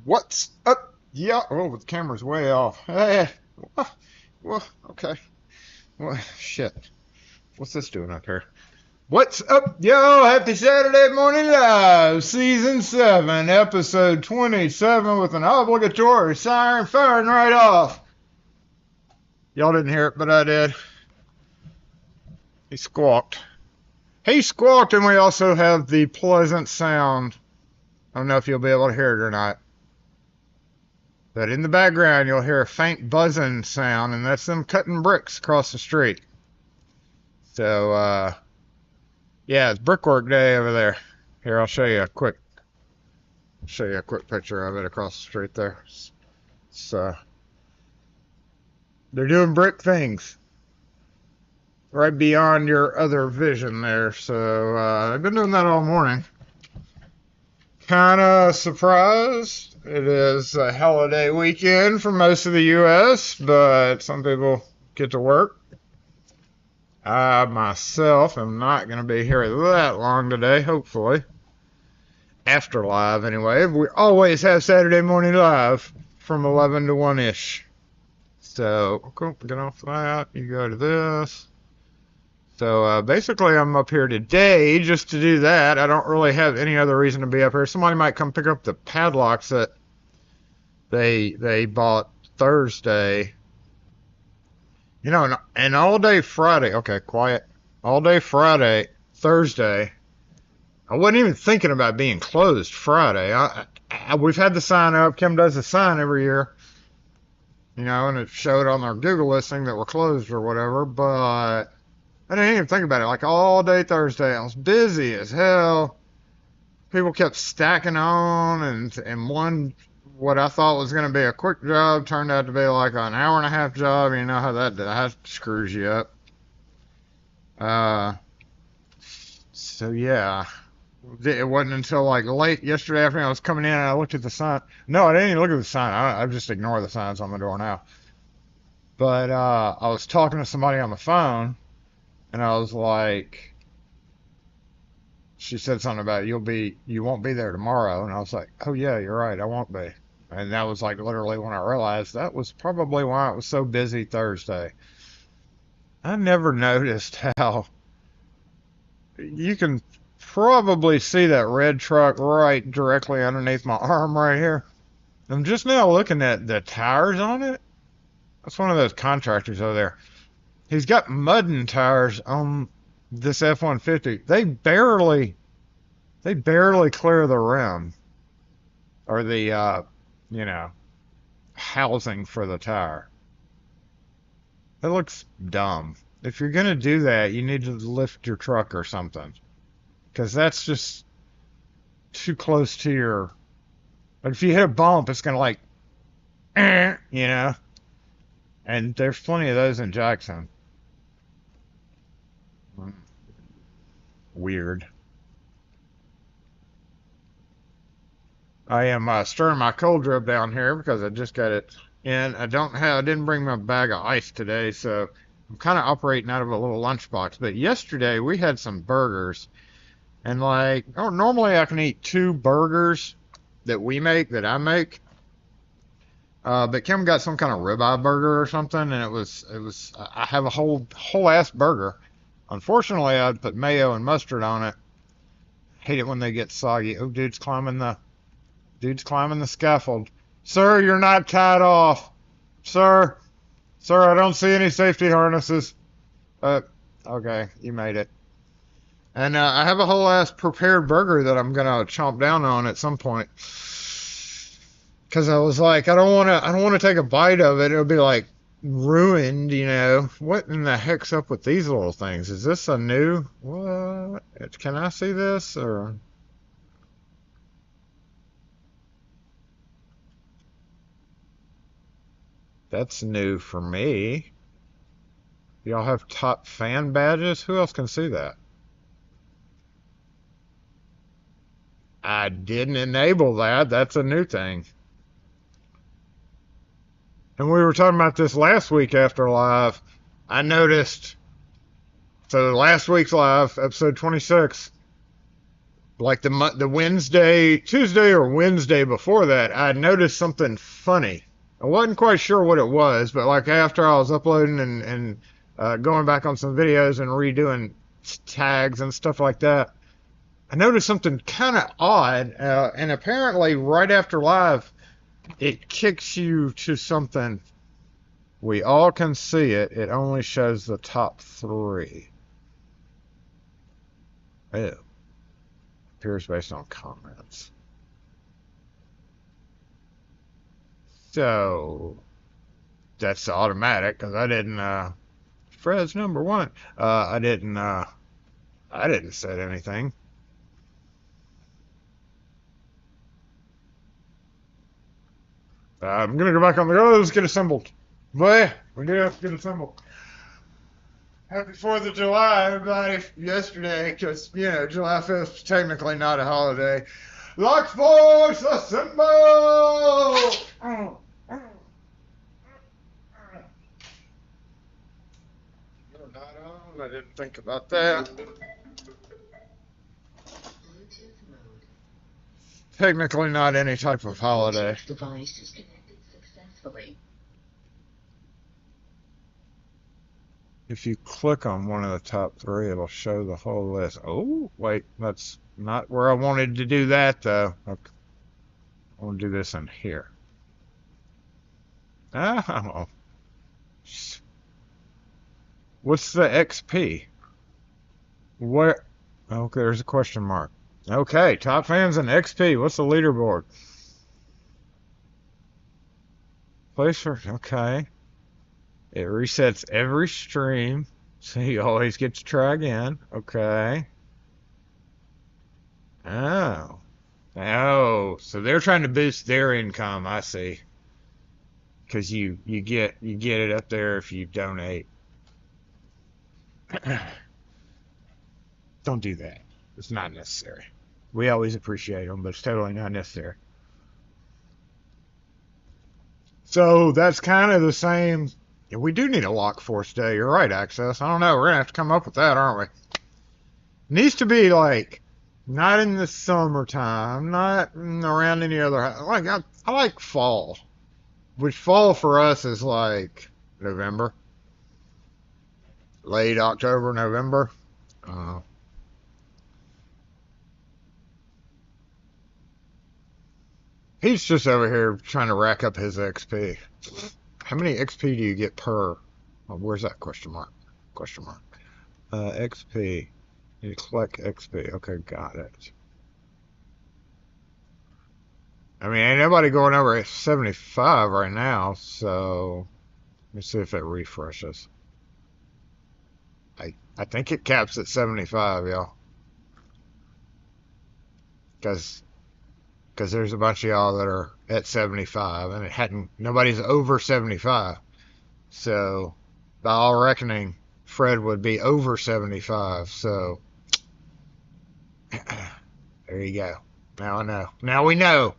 What's up? Yeah, oh, the camera's way off. Hey, well, okay. Well, shit. What's this doing up here? What's up, yo? Happy Saturday Morning Live, Season 7, Episode 27, with an obligatory siren firing right off. Y'all didn't hear it, but I did. He squawked. He squawked, and we also have the pleasant sound. I don't know if you'll be able to hear it or not. But in the background, you'll hear a faint buzzing sound, and that's them cutting bricks across the street. So, yeah, it's brickwork day over there. Here, I'll show you a quick picture of it across the street there. So, they're doing brick things right beyond your other vision there. So, I've been doing that all morning. Kind of surprised. It is a holiday weekend for most of the U.S., but some people get to work. I, myself, am not going to be here that long today, hopefully. After live, anyway. We always have Saturday Morning Live from 11 to 1-ish. So, get off that. You go to this. So, basically, I'm up here today just to do that. I don't really have any other reason to be up here. Somebody might come pick up the padlocks that they bought Thursday. You know, and all day Friday. Okay, quiet. All day Friday, Thursday. I wasn't even thinking about being closed Friday. We've had the sign up. Kim does the sign every year. You know, and it showed on our Google listing that we're closed or whatever, but I didn't even think about it. Like all day Thursday, I was busy as hell. People kept stacking on, and one, what I thought was going to be a quick job turned out to be like an hour and a half job. You know how that screws you up. So yeah, it wasn't until like late yesterday afternoon I was coming in and I looked at the sign. No, I didn't even look at the sign. I just ignore the signs on the door now. But I was talking to somebody on the phone. And I was like, she said something about you won't be there tomorrow. And I was like, oh yeah, you're right, I won't be. And that was like literally when I realized that was probably why it was so busy Thursday. I never noticed how you can probably see that red truck right directly underneath my arm right here. I'm just now looking at the tires on it. That's one of those contractors over there. He's got mudding tires on this F-150. They barely clear the rim or the, housing for the tire. It looks dumb. If you're going to do that, you need to lift your truck or something. Because that's just too close to your... But if you hit a bump, it's going to like... you know? And there's plenty of those in Jackson. Weird. I am stirring my cold drip down here because I just got it in. I didn't bring my bag of ice today, so I'm kind of operating out of a little lunchbox. But yesterday we had some burgers, and normally I can eat 2 burgers that I make. But Kim got some kind of ribeye burger or something, and it was I have a whole ass burger. Unfortunately, I'd put mayo and mustard on it. Hate it when they get soggy. Oh, dude's climbing the scaffold. Sir, you're not tied off. Sir, I don't see any safety harnesses. Okay, you made it. And I have a whole ass prepared burger that I'm gonna chomp down on at some point. Cause I was like, I don't want to take a bite of it. It'll be like ruined, you know. What in the heck's up with these little things? Is this a new... What? Can I see this? Or... That's new for me. Y'all have top fan badges? Who else can see that? I didn't enable that. That's a new thing. And we were talking about this last week after live. I noticed, so last week's live, episode 26, like the Wednesday, Tuesday or Wednesday before that, I noticed something funny. I wasn't quite sure what it was, but like after I was uploading and going back on some videos and redoing tags and stuff like that, I noticed something kind of odd. And apparently, right after live, it kicks you to something. We all can see it. It only shows the top 3. Ew. Appears based on comments. So that's automatic because I didn't. Fred's number 1. I didn't. I didn't set anything. I'm gonna go back on the go. Let's get assembled. But yeah, we do have to get assembled. Happy 4th of July, everybody. Yesterday, because, you know, July 5th is technically not a holiday. Lock force, assemble! You're not on. I didn't think about that. Technically not any type of holiday. Device is connected successfully. If you click on one of the top 3, it'll show the whole list. Oh, wait, that's not where I wanted to do that, though. Okay. I want to do this in here. Oh. What's the XP? Where? Okay, there's a question mark. Okay, top fans and XP. What's the leaderboard? Placer. Okay. It resets every stream, so you always get to try again. Okay. Oh. Oh, so they're trying to boost their income, I see. Because you get it up there if you donate. Don't do that. It's not necessary. We always appreciate them, but it's totally not necessary. So that's kind of the same. Yeah, we do need a lock force day. You're right, Access. I don't know. We're going to have to come up with that, aren't we? Needs to be like not in the summertime, not around any other. Like I like fall, which fall for us is like November, late October, November. He's just over here trying to rack up his XP. How many XP do you get per? Oh, where's that question mark? Question mark. XP. You collect XP. Okay, got it. I mean, ain't nobody going over 75 right now, so let me see if it refreshes. I think it caps at 75, y'all. Because there's a bunch of y'all that are at 75, and nobody's over 75. So, by all reckoning, Fred would be over 75, so there you go. Now I know. Now we know.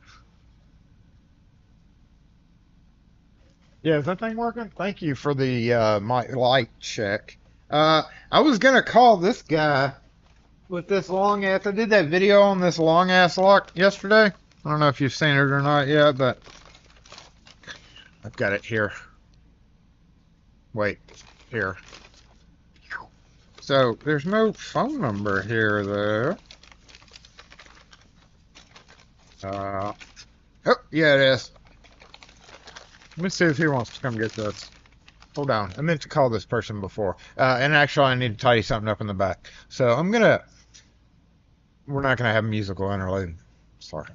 Yeah, is that thing working? Thank you for the my light check. I was gonna call this guy with this long ass. I did that video on this long ass lock yesterday. I don't know if you've seen it or not yet, but I've got it here. Wait, here. So there's no phone number here though. Oh, yeah, it is. Let me see if he wants to come get this. Hold on. I meant to call this person before. And actually, I need to tidy something up in the back. So we're not going to have a musical interlude. Sorry.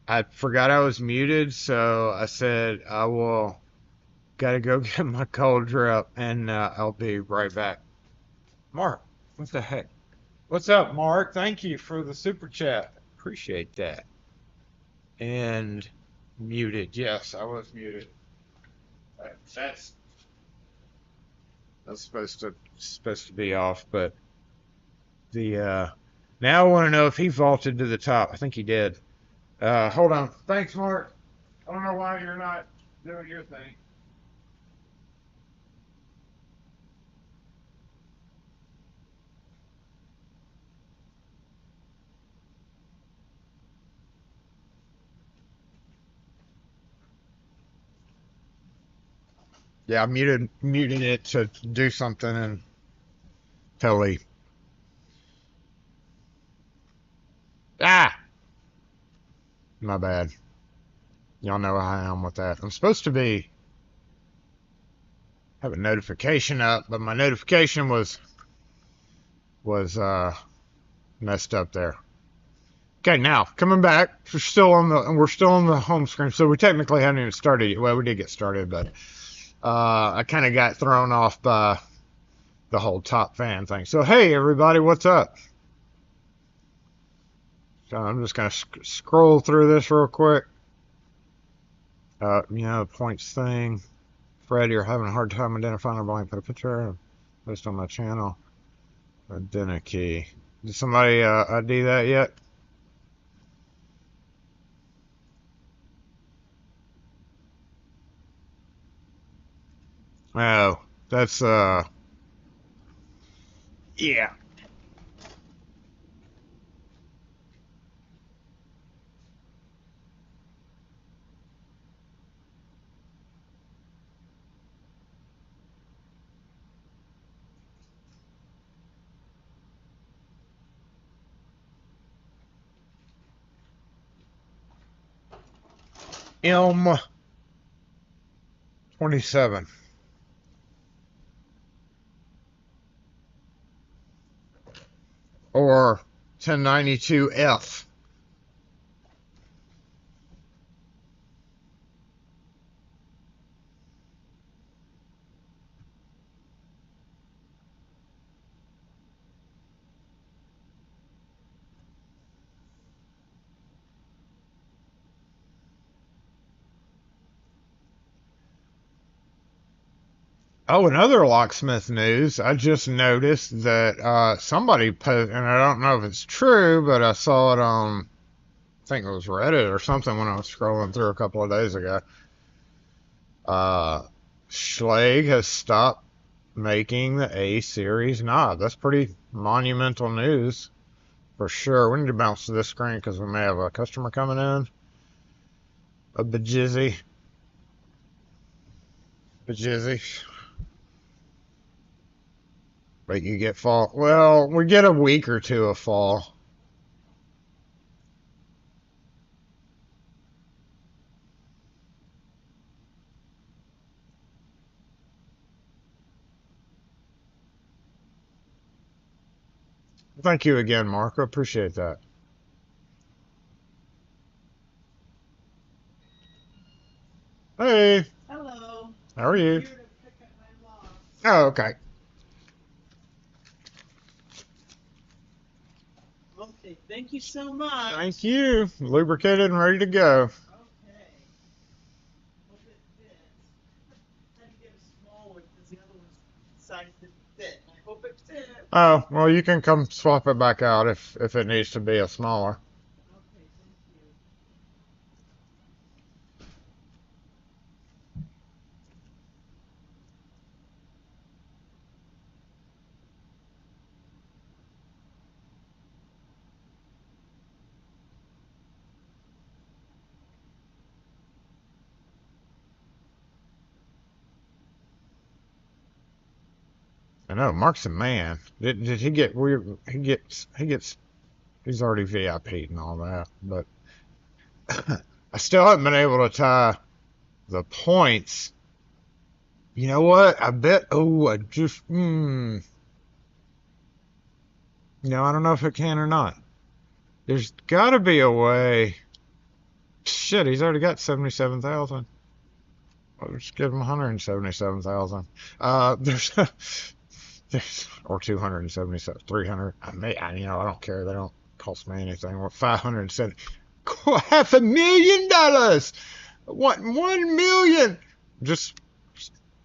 I forgot I was muted, so I said I will gotta go get my cold drip, and I'll be right back. Mark, what the heck? What's up, Mark? Thank you for the super chat. Appreciate that. And muted. Yes, I was muted. That's supposed to be off, but the now I want to know if he vaulted to the top. I think he did. Hold on. Thanks, Mark. I don't know why you're not doing your thing. Yeah, I muted it to do something and totally. Ah, my bad. Y'all know how I am with that. I'm supposed to have a notification up, but my notification was messed up there. Okay, now coming back. We're still on the home screen, so we technically haven't even started yet. Well, we did get started, but I kind of got thrown off by the whole top fan thing. So hey, everybody, what's up? So I'm just gonna scroll through this real quick. Points thing. Fred, you're having a hard time identifying a blank. Put a picture based on my channel. Identity. Did somebody ID that yet? Oh, that's yeah. M27 or 1092F. Oh, another Locksmith news. I just noticed that somebody posted, and I don't know if it's true, but I saw it on, I think it was Reddit or something when I was scrolling through a couple of days ago. Schlage has stopped making the A series knob. That's pretty monumental news for sure. We need to bounce to this screen because we may have a customer coming in. A bajizzy. But you get fall. Well, we get a week or two of fall. Thank you again, Mark. I appreciate that. Hey. Hello. How are you? I'm here to pick up my loss. Oh, okay. Okay, thank you so much. Thank you. Lubricated and ready to go. Okay. Hope it fits. I had to get a small one because the other one's size didn't fit. I hope it fits. Oh, well, you can come swap it back out if it needs to be a smaller. Okay, thank you. I know, Mark's a man. Did he get weird? He's already VIP'd and all that, but I still haven't been able to tie the points. You know what? I bet. Oh, I just. No, I don't know if it can or not. There's got to be a way. Shit, he's already got 77,000. I'll just give him 177,000. There's or 277, 300. I don't care. They don't cost me anything. What 507? $500,000. What 1 million? Just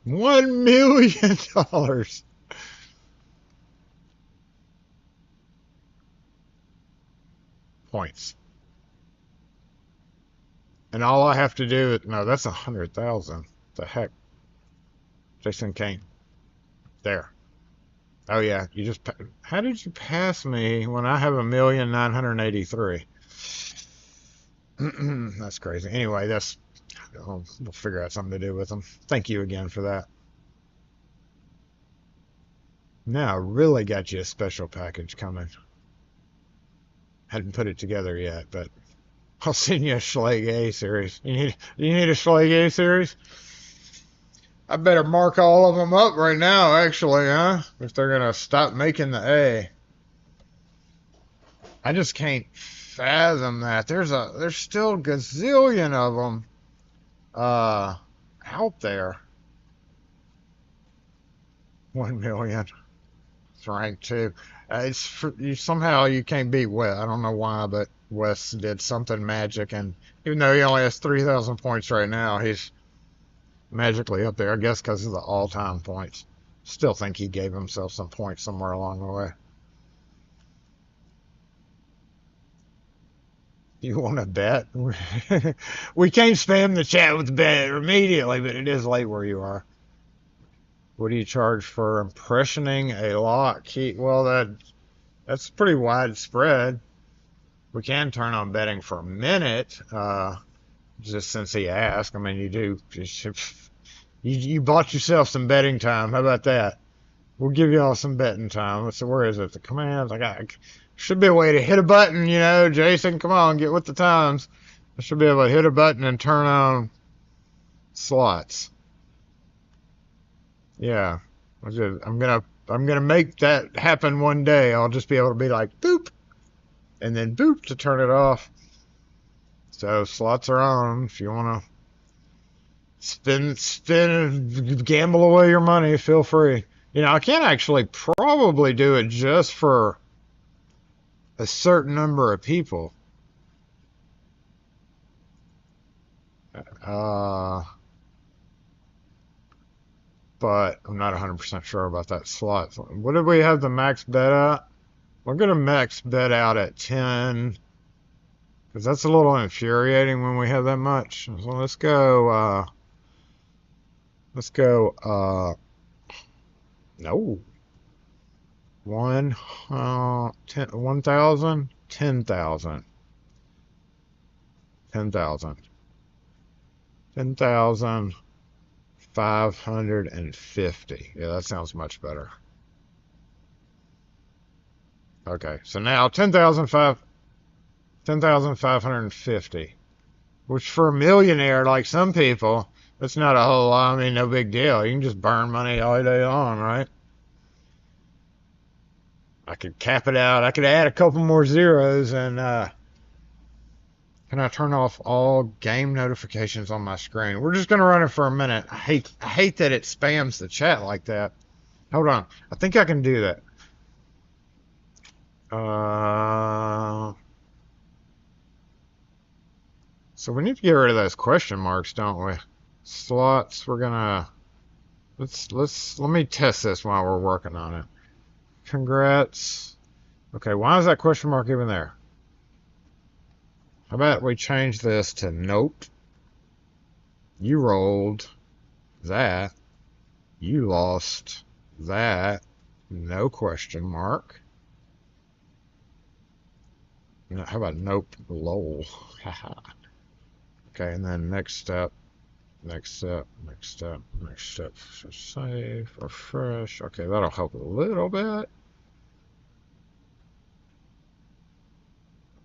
$1 million. Points. And all I have to do, no, that's 100,000. The heck? Jason Kane. There. Oh yeah, you just, how did you pass me when I have 1,983,000? That's crazy. Anyway, we'll figure out something to do with them. Thank you again for that. Now, I really got you a special package coming. Hadn't put it together yet, but I'll send you a Schleg A series. You need a Schleg A series? I better mark all of them up right now, actually, huh? If they're gonna stop making the A. I just can't fathom that. There's still a gazillion of them out there. 1 million. It's rank 2. Somehow you can't beat Wes. I don't know why, but Wes did something magic, and even though he only has 3,000 points right now, he's magically up there. I guess because of the all-time points. Still think he gave himself some points somewhere along the way. You want to bet? We can't spam the chat with bet immediately, but it is late where you are. What do you charge for impressioning a lock key? Well, that's pretty widespread. We can turn on betting for a minute, just since he asked. I mean, you bought yourself some betting time. How about that? We'll give you all some betting time. So where is it? The commands. Should be a way to hit a button, Jason. Come on, get with the times. I should be able to hit a button and turn on slots. Yeah, I'm gonna make that happen one day. I'll just be able to be like boop, and then boop to turn it off. So slots are on. If you wanna spin, gamble away your money, feel free. I can actually probably do it just for a certain number of people. But I'm not 100% sure about that slot. What did we have the max bet at? We're going to max bet out at 10. Because that's a little infuriating when we have that much. So let's go, no. 1,000, 10,000. 10,000. 10,550. Yeah, that sounds much better. Okay, so now 10,550. Which for a millionaire like some people, that's not a whole lot. I mean, no big deal. You can just burn money all day long, right? I could cap it out. I could add a couple more zeros and can I turn off all game notifications on my screen? We're just gonna run it for a minute. I hate that it spams the chat like that. Hold on. I think I can do that. So we need to get rid of those question marks, don't we? Slots, we're gonna let me test this while we're working on it. Congrats. Okay, why is that question mark even there? How about we change this to nope. You rolled that. You lost that. No question mark. No, how about nope, lol. Okay, and then next step. So save, refresh. Okay, that'll help a little bit.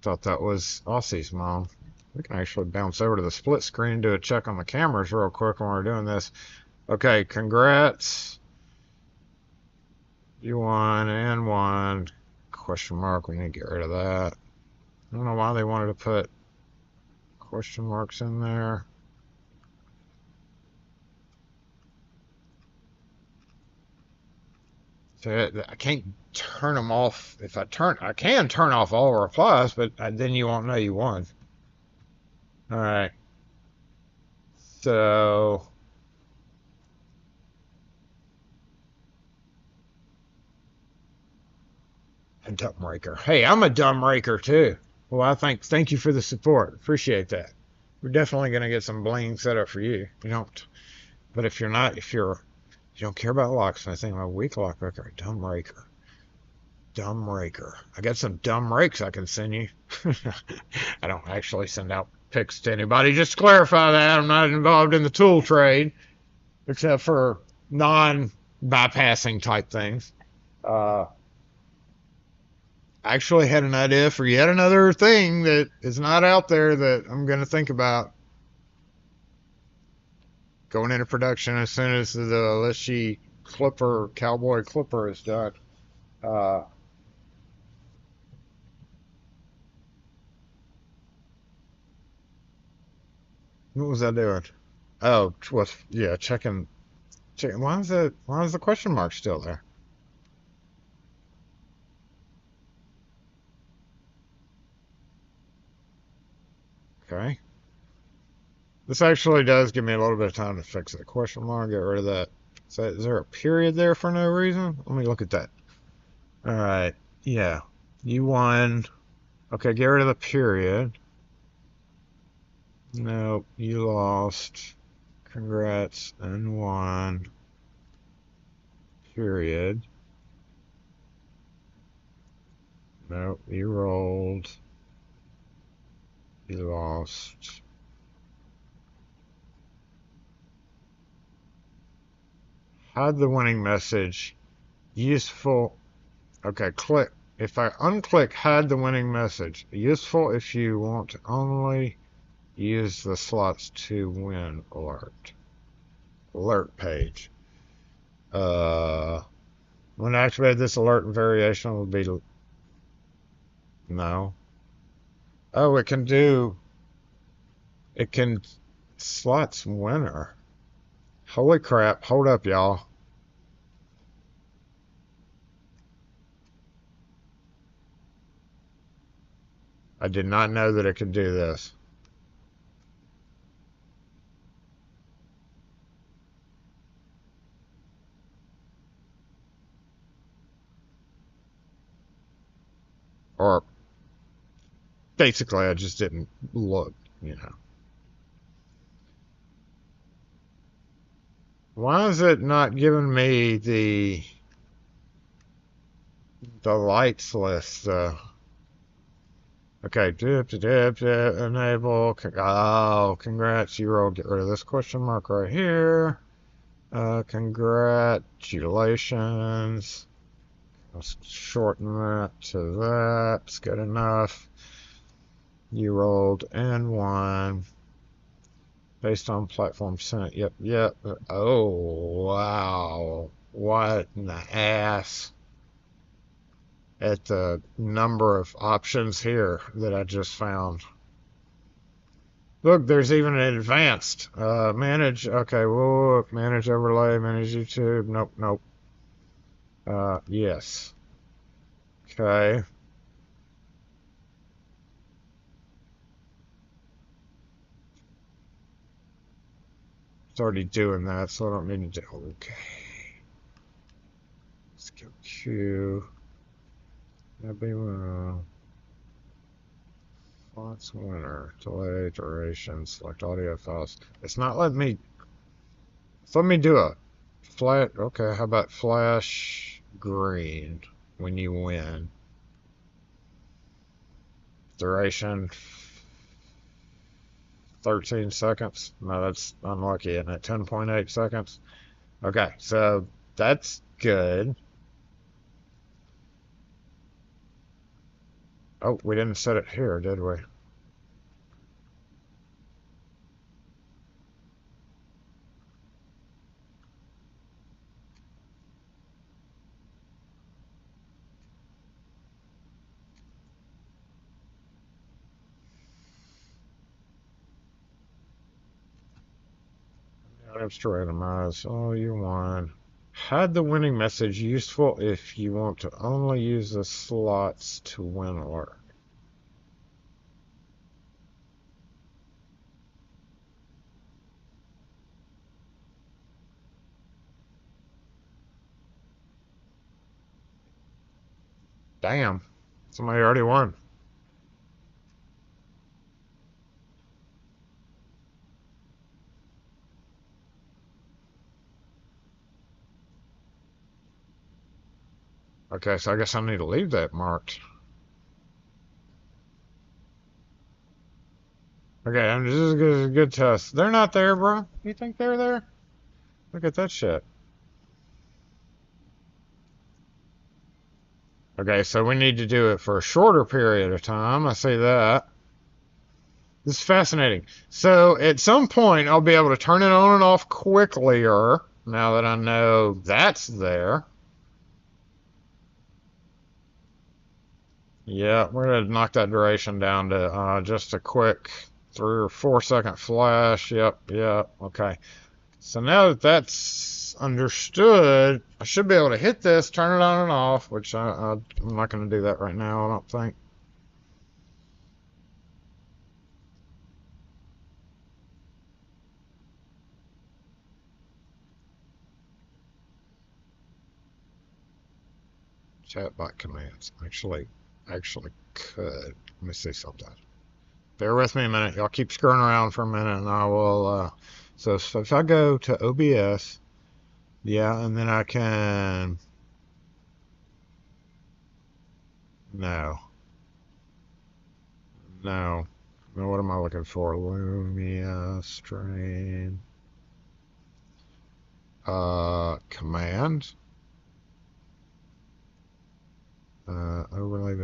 Thought that was Aussie's mom. We can actually bounce over to the split screen and do a check on the cameras real quick when we're doing this. Okay, congrats. You won and won. Question mark, we need to get rid of that. I don't know why they wanted to put question marks in there. So I can't turn them off. If I can turn off all replies, but then you won't know you won. All right. So a dumb raker. Hey, I'm a dumb raker too. Well, thank you for the support. Appreciate that. We're definitely gonna get some bling set up for you. You don't, but if you don't care about locksmith, I'm a weak lock raker, dumb raker. Dumb raker. I got some dumb rakes I can send you. I don't actually send out pics to anybody. Just to clarify that I'm not involved in the tool trade, except for non-bypassing type things. I actually had an idea for yet another thing that is not out there that I'm going to think about going into production as soon as the Lishy Clipper, Cowboy Clipper is done. What was I doing? Oh, yeah, checking. Why is the question mark still there? Okay. This actually does give me a little bit of time to fix the question mark, get rid of that. Is there a period there for no reason? Let me look at that. All right. Yeah. You won. Okay, get rid of the period. Nope, you lost. Congrats and won. Period. Nope, you rolled. You lost. Hide the winning message. Useful. Okay, click. If I unclick hide the winning message, useful if you want to only use the slots to win alert. Alert page. When I activate this alert variation will be no. Oh, it can slots winner. Holy crap, hold up y'all. I did not know that it could do this. Or basically I just didn't look, you know. Why is it not giving me the lights list? Okay, enable. Oh, congrats, you rolled. Get rid of this question mark right here. Congratulations. Let's shorten that to that. It's good enough. You rolled N1 based on platform sent. Yep. Oh, wow. What in the ass? At the number of options here that I just found. Look, there's even an advanced. Manage. Okay, whoa. Manage overlay. Manage YouTube. Nope. Yes. Okay. It's already doing that, so I don't need to do. Okay. Let's go Q. That'd be fonts winner. Delay duration. Select audio files. It's not letting me. It's letting me do a flat. Okay, how about flash green when you win? Duration 13 seconds. No, that's unlucky, isn't it? 10.8 seconds. Okay, so that's good. Oh, we didn't set it here, did we? to randomize. Oh, you won. Hide the winning message, useful if you want to only use the slots to win alert. Damn. Somebody already won. Okay, so I guess I need to leave that marked. Okay, this is a good test. They're not there, bro. You think they're there? Look at that shit. Okay, so we need to do it for a shorter period of time. I see that. This is fascinating. So at some point, I'll be able to turn it on and off quicklier now that I know that's there. Yeah, we're going to knock that duration down to just a quick 3 or 4 second flash. Yep, okay. So now that that's understood, I should be able to hit this, turn it on and off, which I'm not going to do that right now, I don't think. Chatbot commands. Actually could. Let me see something. Bear with me a minute. Y'all keep screwing around for a minute and I will, so if I go to OBS, yeah, and then I can, no, what am I looking for? Lumia, strain, command, overlay,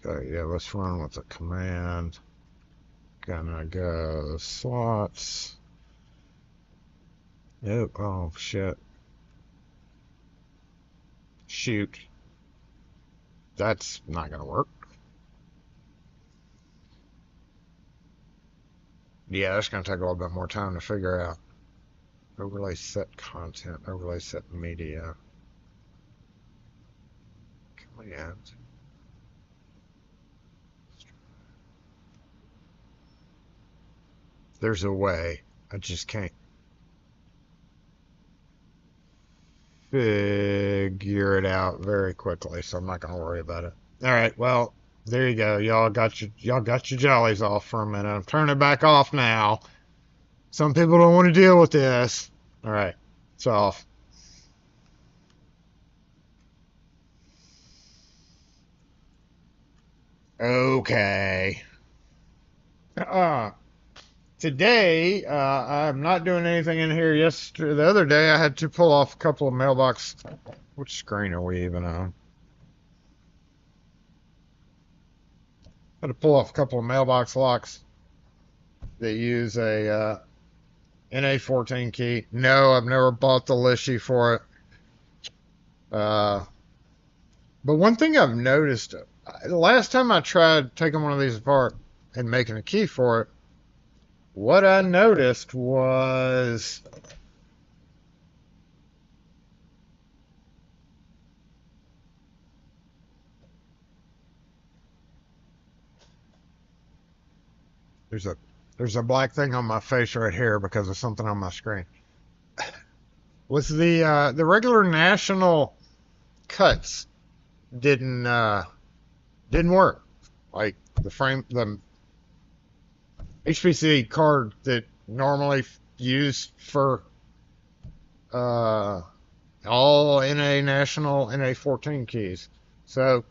okay, yeah, let's run with the command. Gonna go slots. Nope, oh shit. Shoot. That's not gonna work. Yeah, that's gonna take a little bit more time to figure out. Overlay set content, overlay set media. Command. There's a way. I just can't figure it out very quickly, so I'm not gonna worry about it. All right, well, there you go. Y'all got your jollies off for a minute. I'm turning it back off now. Some people don't want to deal with this. All right, it's off. Okay. Today, I'm not doing anything in here. Yesterday, the other day, I had to pull off a couple of mailbox. Which screen are we even on? I had to pull off a couple of mailbox locks that use a NA14 key. No, I've never bought the Lishy for it. But one thing I've noticed, the last time I tried taking one of these apart and making a key for it, what I noticed was there's a black thing on my face right here because of something on my screen. Was the regular national cuts didn't work. Like the HPC card that normally used for all NA national NA14 keys. So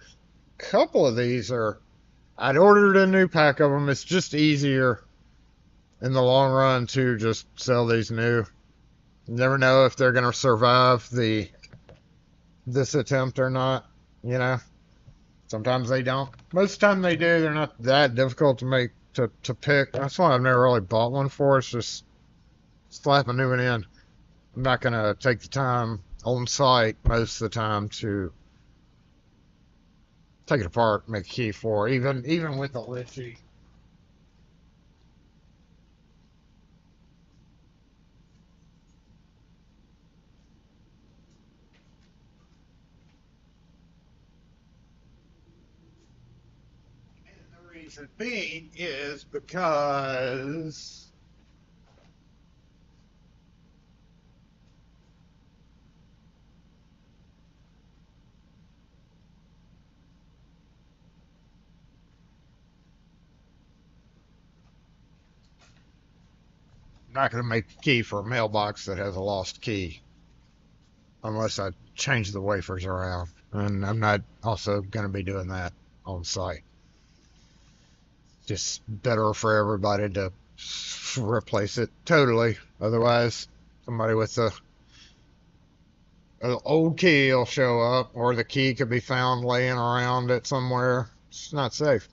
a couple of these I'd ordered a new pack of them. It's just easier in the long run to just sell these new. You never know if they're going to survive this attempt or not, you know. Sometimes they don't. Most of the time they do. They're not that difficult to make to pick. That's why I've never really bought one for. It's just slap a new one in. I'm not going to take the time on site most of the time to take it apart, make a key for, even with the lid sheet. And the reason being is because I'm not going to make a key for a mailbox that has a lost key unless I change the wafers around. And I'm not also going to be doing that on site. Just better for everybody to replace it totally. Otherwise, somebody with an old key will show up, or the key could be found laying around it somewhere. It's not safe.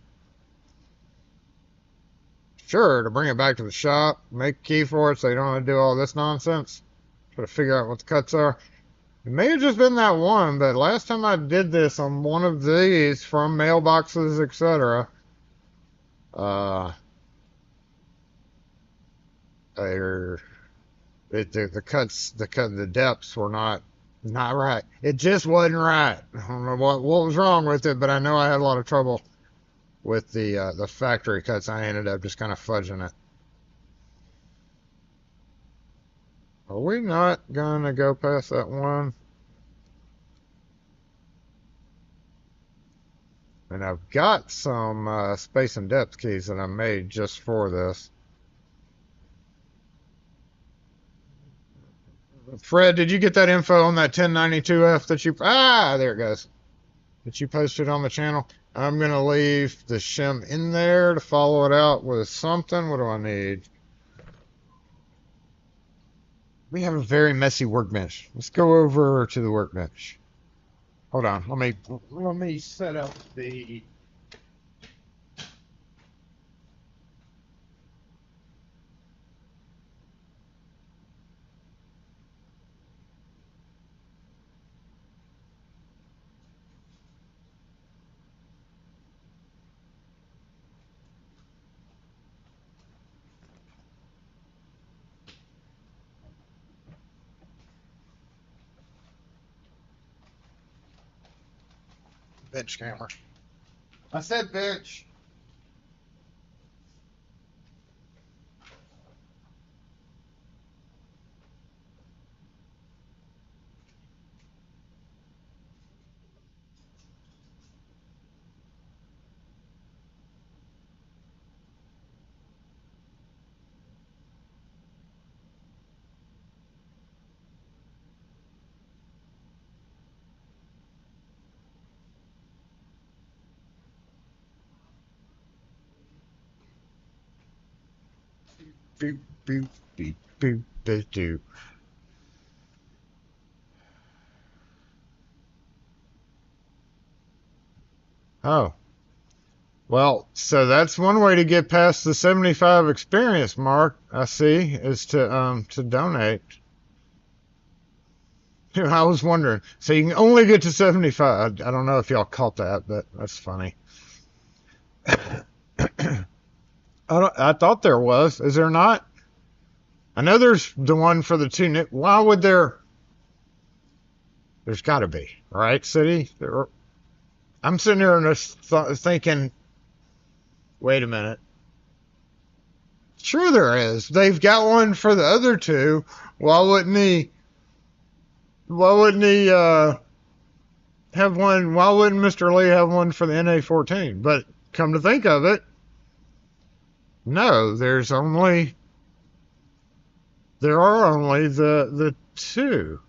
Sure, to bring it back to the shop, make a key for it so you don't have to do all this nonsense. Try to figure out what the cuts are. It may have just been that one, but last time I did this on one of these from mailboxes, etc., the depths were not right. It just wasn't right. I don't know what was wrong with it, but I know I had a lot of trouble with the factory cuts. I ended up just kind of fudging it. Are we not gonna go past that one? And I've got some space and depth keys that I made just for this. Fred, did you get that info on that 1092F that you... there it goes. That you posted on the channel? I'm going to leave the shim in there to follow it out with something. What do I need? We have a very messy workbench. Let's go over to the workbench. Hold on. Let me set up the... bench camera. I said bench. Boop, boop, beep, boop, boop, doop. Oh. Well, so that's one way to get past the 75 experience mark, I see, is to donate. I was wondering. So you can only get to 75. I don't know if y'all caught that, but that's funny. I thought there was. Is there not? I know there's the one for the two. Why would there? There's got to be, right, City? I'm sitting here and just thinking, wait a minute. Sure there is. They've got one for the other two. Why wouldn't he have one? Why wouldn't Mr. Lee have one for the NA14? But come to think of it, no, there are only the two.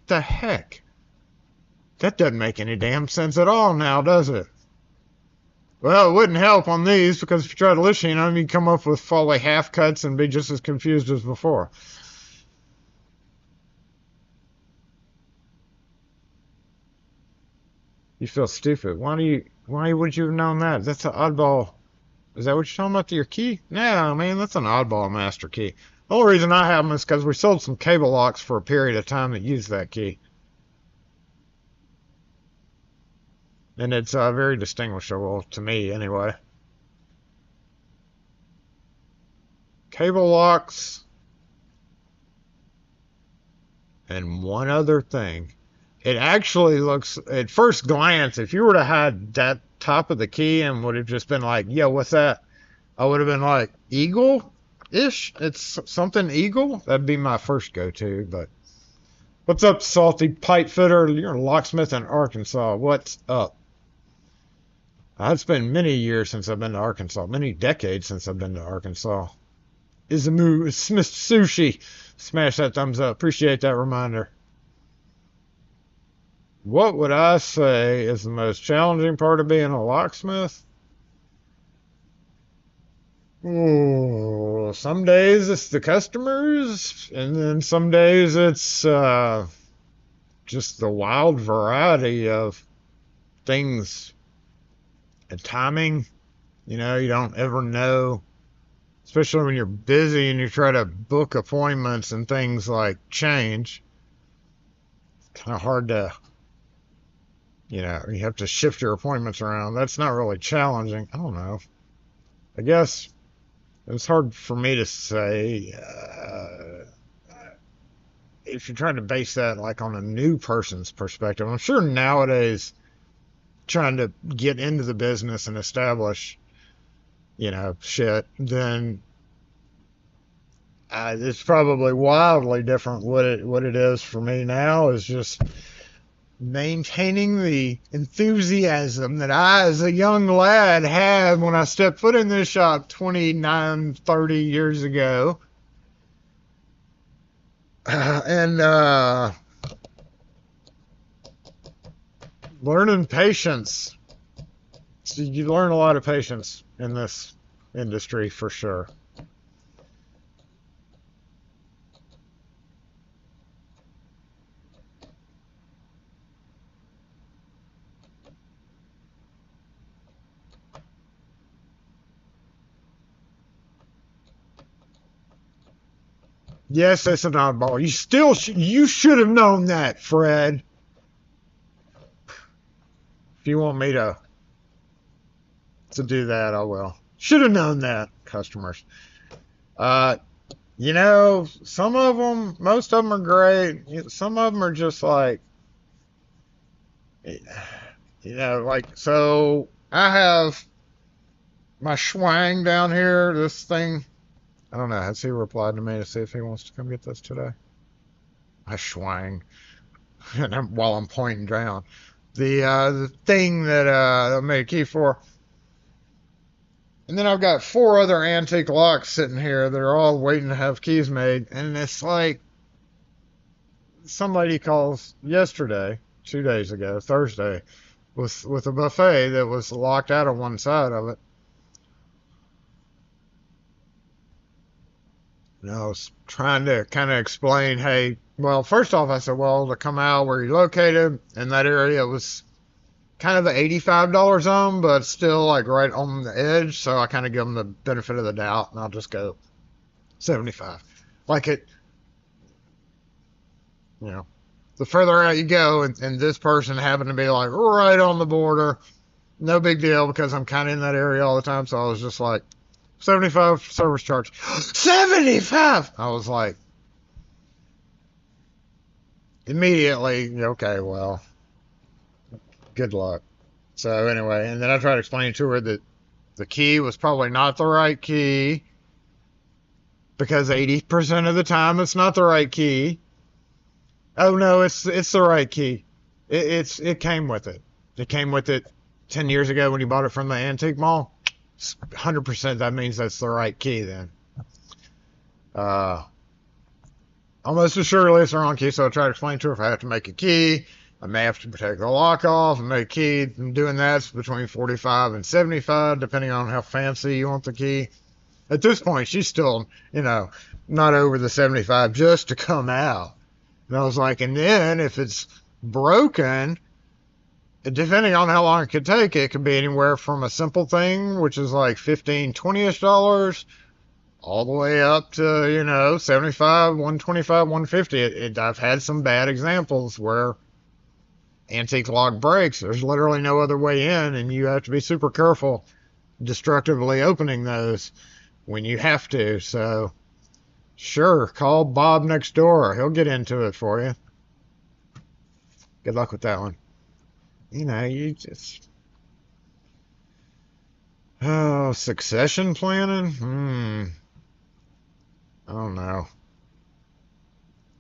The heck? That doesn't make any damn sense at all now, does it? Well, it wouldn't help on these, because if you try to listen them, you'd come up with fully half cuts and be just as confused as before. You feel stupid. Why would you have known that? That's an oddball. Is that what you're talking about to your key? No, man, that's an oddball master key. The only reason I have them is because we sold some cable locks for a period of time that used that key. And it's very distinguishable to me anyway. Cable locks. And one other thing. It actually looks, at first glance, if you were to hide that top of the key and would have just been like, yo, what's that? I would have been like, eagle-ish? It's something eagle? That'd be my first go-to, but. What's up, salty pipe fitter? You're a locksmith in Arkansas. What's up? It's been many years since I've been to Arkansas. Many decades since I've been to Arkansas. Izumu Smith Sushi. Smash that thumbs up. Appreciate that reminder. What would I say is the most challenging part of being a locksmith? Oh, some days it's the customers, and then some days it's just the wild variety of things and timing. You know, you don't ever know, especially when you're busy and you try to book appointments and things like change. It's kind of hard to, you know, you have to shift your appointments around. That's not really challenging. I don't know. I guess it's hard for me to say. If you're trying to base that like on a new person's perspective, I'm sure nowadays trying to get into the business and establish, you know, shit, then it's probably wildly different. What it is for me now is just maintaining the enthusiasm that I, as a young lad, had when I stepped foot in this shop 29, 30 years ago. Learning patience. So you learn a lot of patience in this industry for sure. Yes, that's an oddball. You should have known that, Fred. If you want me to do that, I will. Should have known that, customers. You know, some of them, most of them are great. Some of them are just like, you know, like, so I have my schwang down here, this thing. I don't know. Has he replied to me to see if he wants to come get this today? I schwang. While I'm pointing down. The thing that I made a key for. And then I've got 4 other antique locks sitting here that are all waiting to have keys made. And it's like some lady calls yesterday, 2 days ago, Thursday, with a buffet that was locked out on one side of it. And I was trying to kind of explain, hey, well, first off, I said, well, to come out where you're located, in that area was kind of the $85 zone, but still like right on the edge. So I kind of give them the benefit of the doubt, and I'll just go 75. Like it, you know, the further out you go, and this person happened to be like right on the border, no big deal because I'm kind of in that area all the time. So I was just like, 75 service charge. 75! I was like, immediately, okay, well, good luck. So anyway, and then I tried to explain to her that the key was probably not the right key because 80% of the time it's not the right key. Oh no, it's the right key. It came with it. It came with it 10 years ago when you bought it from the antique mall. 100% that means that's the right key then. Almost assuredly it's the wrong key, so I tried to explain to her if I have to make a key, I may have to take the lock off and make a key. And doing that's between 45 and 75, depending on how fancy you want the key. At this point, she's still, you know, not over the 75 just to come out. And I was like, and then if it's broken, depending on how long it could take, it could be anywhere from a simple thing, which is like $15, $20-ish, all the way up to, you know, 75, 125, 150. I've had some bad examples where antique lock breaks, there's literally no other way in, and you have to be super careful destructively opening those when you have to. So, sure, call Bob next door. He'll get into it for you. Good luck with that one. You know, you just... Oh, succession planning? I don't know.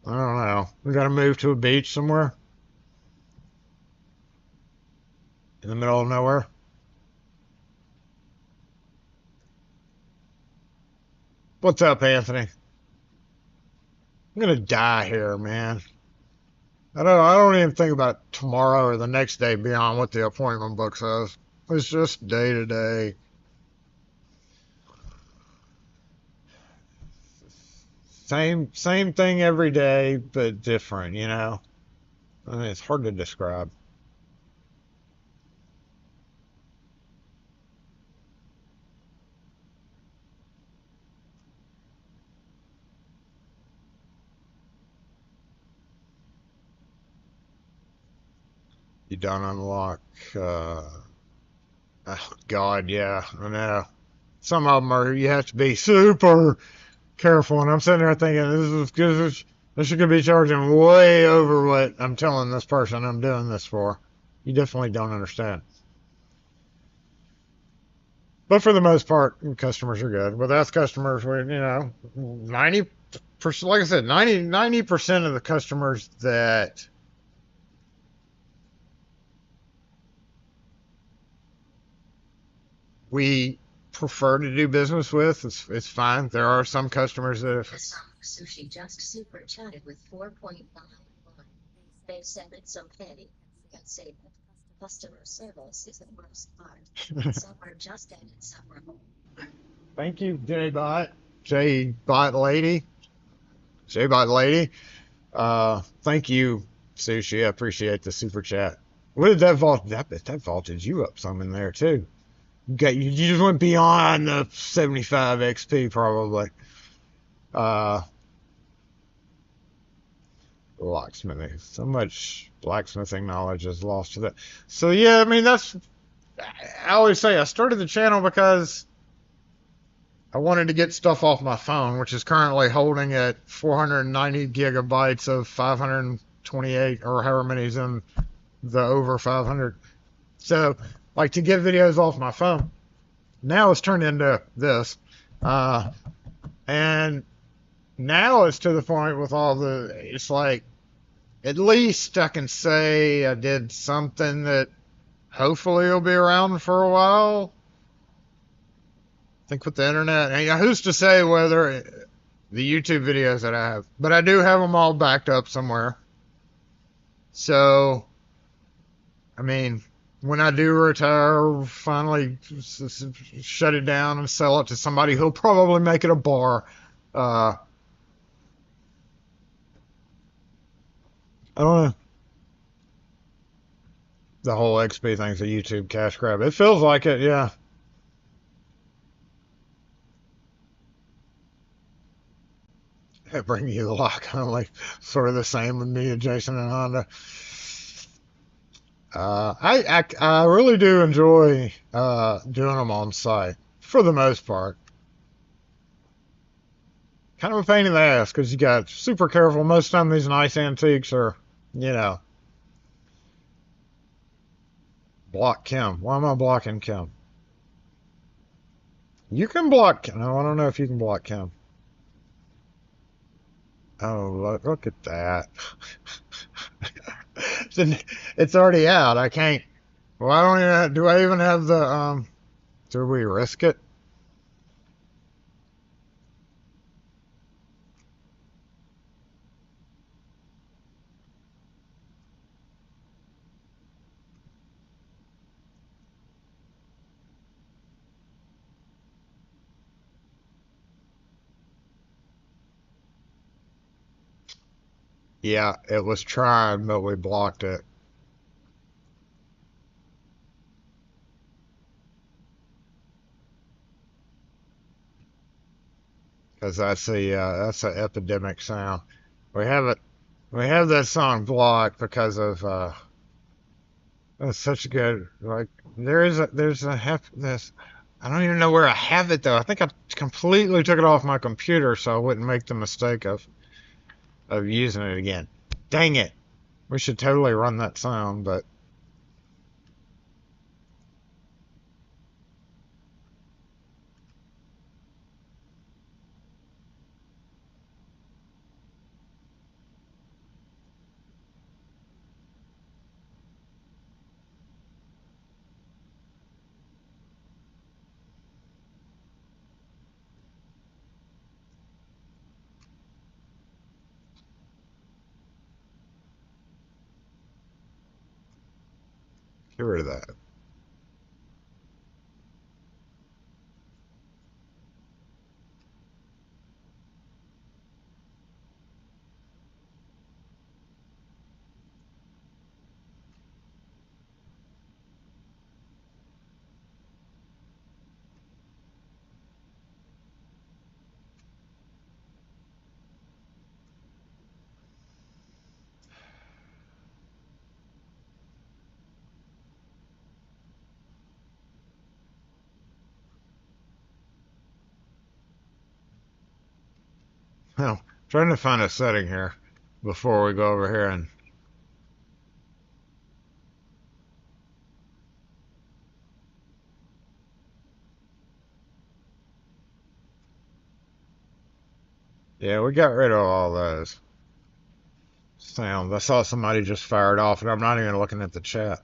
I don't know. We gotta move to a beach somewhere in the middle of nowhere. What's up, Anthony? I'm gonna die here, man. I don't even think about tomorrow or the next day beyond what the appointment book says. It's just day to day. Same thing every day, but different, you know? I mean, it's hard to describe. You don't unlock, oh God, yeah, I know. Some of them are, you have to be super careful, and I'm sitting there thinking, this could be charging way over what I'm telling this person I'm doing this for. You definitely don't understand. But for the most part, customers are good. With us customers, we, 90%, like I said, 90% of the customers that we prefer to do business with, it's fine. There are some customers that if Sushi just super chatted with 4.91. They said it's okay. You can say that. Customer service is the worst part. Some are just insufferable. thank you, J-Bot Lady. J-Bot Lady. Thank you, Sushi. I appreciate the super chat. What did that vault? That vaulted you up some in there too. You just went beyond the 75 XP probably. Locksmithing. So much blacksmithing knowledge is lost to that. So yeah, I mean I always say I started the channel because I wanted to get stuff off my phone, which is currently holding at 490 gigabytes of 528 or however many's in the over 500. So, like, to get videos off my phone. Now it's turned into this. And now it's to the point with all it's like, at least I can say I did something that hopefully will be around for a while. I think with the internet, and who's to say whether the YouTube videos that I have, but I do have them all backed up somewhere. So, I mean, when I do retire, finally shut it down and sell it to somebody who'll probably make it a bar. I don't know. The whole XP thing's a YouTube cash grab. It feels like it, yeah. I bring you the lock, kind of like sort of the same with me and Jason and Honda. I really do enjoy doing them on site for the most part. Kind of a pain in the ass because you got super careful. Most of the time these nice antiques are, block Kim. Why am I blocking Kim? You can block Kim. No, I don't know if you can block Kim. Oh, look at that. It's already out. I can't. Well, I don't even. Do I even have the? Do we risk it? Yeah, it was trying, but we blocked it. Because that's an epidemic sound. We have it. We have that song blocked because of That's such a good, like, there's a half this. I don't even know where I have it though. I think I completely took it off my computer so I wouldn't make the mistake of using it again. Dang it. We should totally run that sound, but get rid of that. Well, trying to find a setting here before we go over here and yeah, we got rid of all those sounds. I saw somebody just fired off, and I'm not even looking at the chat.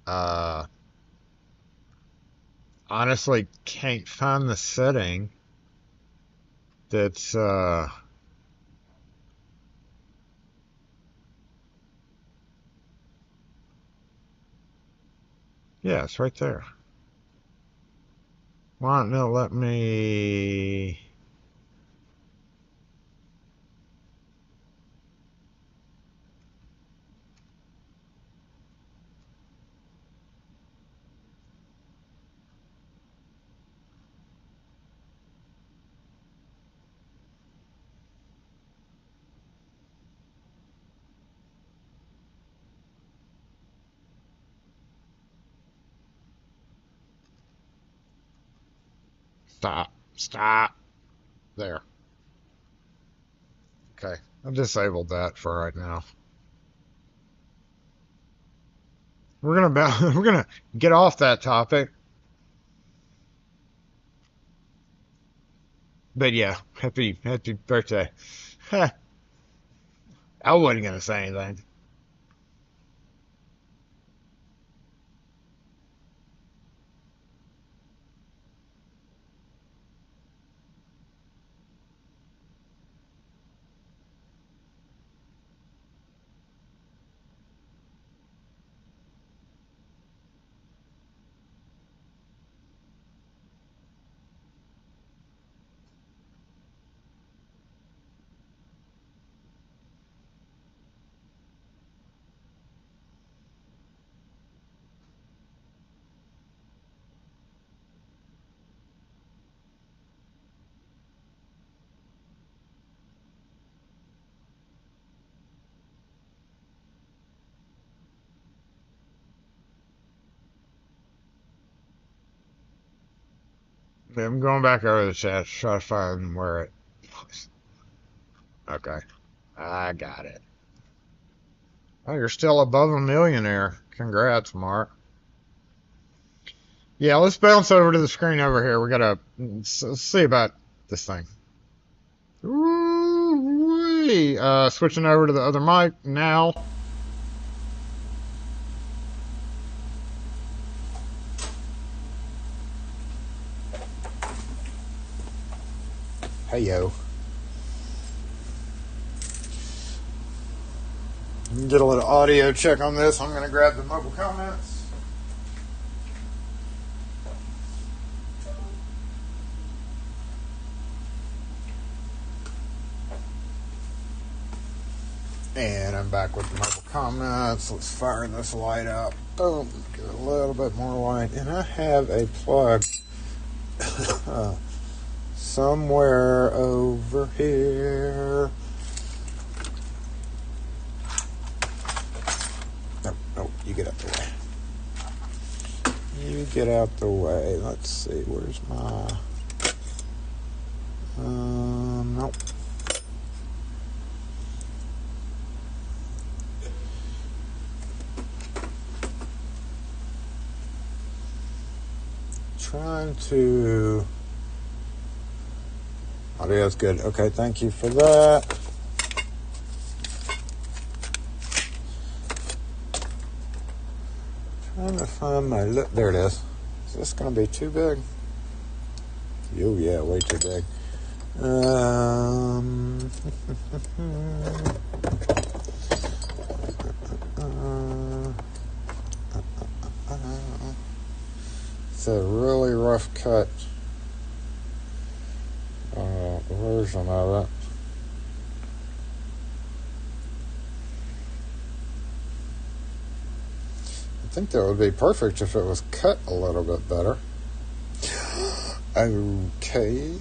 Uh, honestly, can't find the setting that's yeah, it's right there. Why don't it let me? Stop. There. Okay, I've disabled that for right now. We're gonna get off that topic. But yeah, happy birthday. I wasn't gonna say anything. I'm going back over the chat to try to find where it was. Okay, I got it. Oh, you're still above a millionaire. Congrats, Mark. Yeah, let's bounce over to the screen over here. We gotta see about this thing. Ooh-wee. Switching over to the other mic now. Hey yo. Get a little audio check on this. I'm gonna grab the mobile comments. And I'm back with the mobile comments. Let's fire this light up. Boom. Get a little bit more light. And I have a plug somewhere over here. No, you get out the way. You get out the way. Let's see. Where's my... nope. Trying to... Audio's good. Okay, thank you for that. Trying to find my... There it is. Is this going to be too big? Oh, yeah, way too big. It's a really rough cut version of it. I think that would be perfect if it was cut a little bit better. Okay.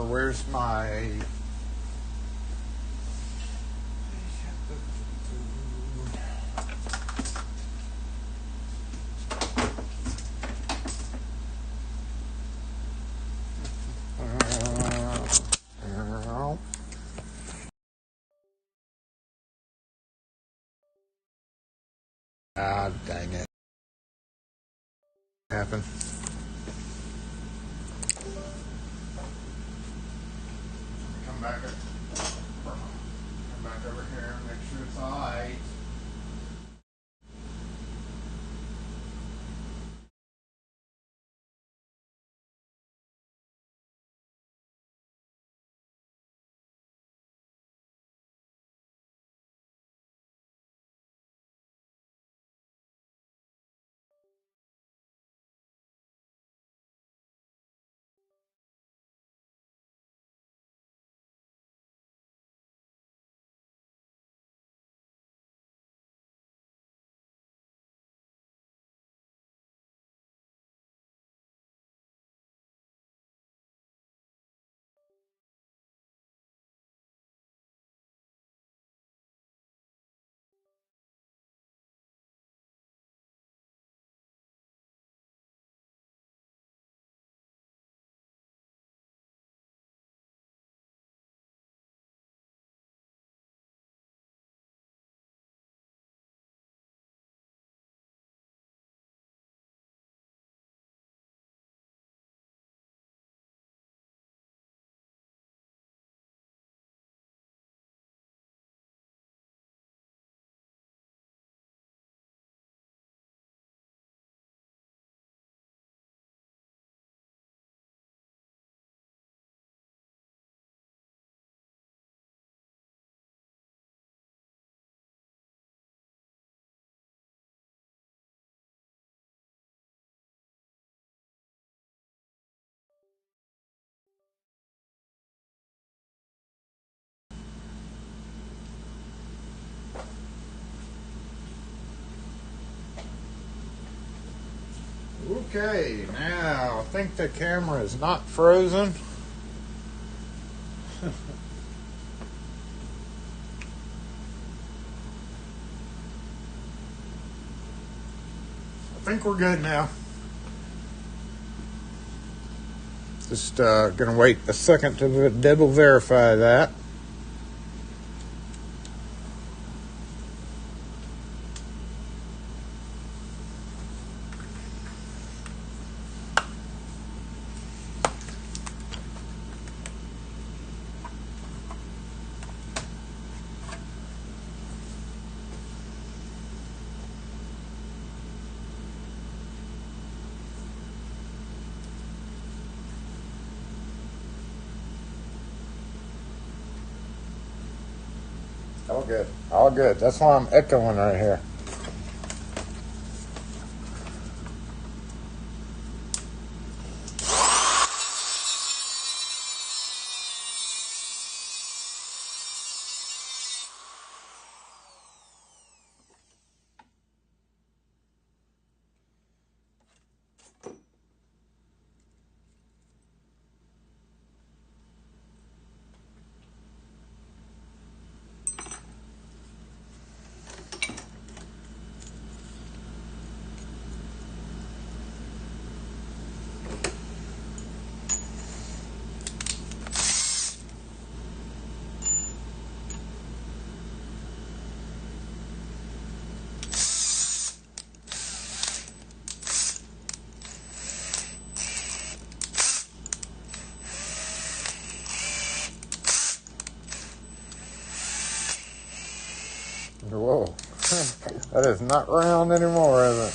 Where's my... Ah, dang it. Happened. Come back over here and make sure it's alright. Okay, now I think the camera is not frozen. think we're good now. Just gonna wait a second to double verify that. All good. All good. That's why I'm echoing right here. Whoa. That is not round anymore, is it?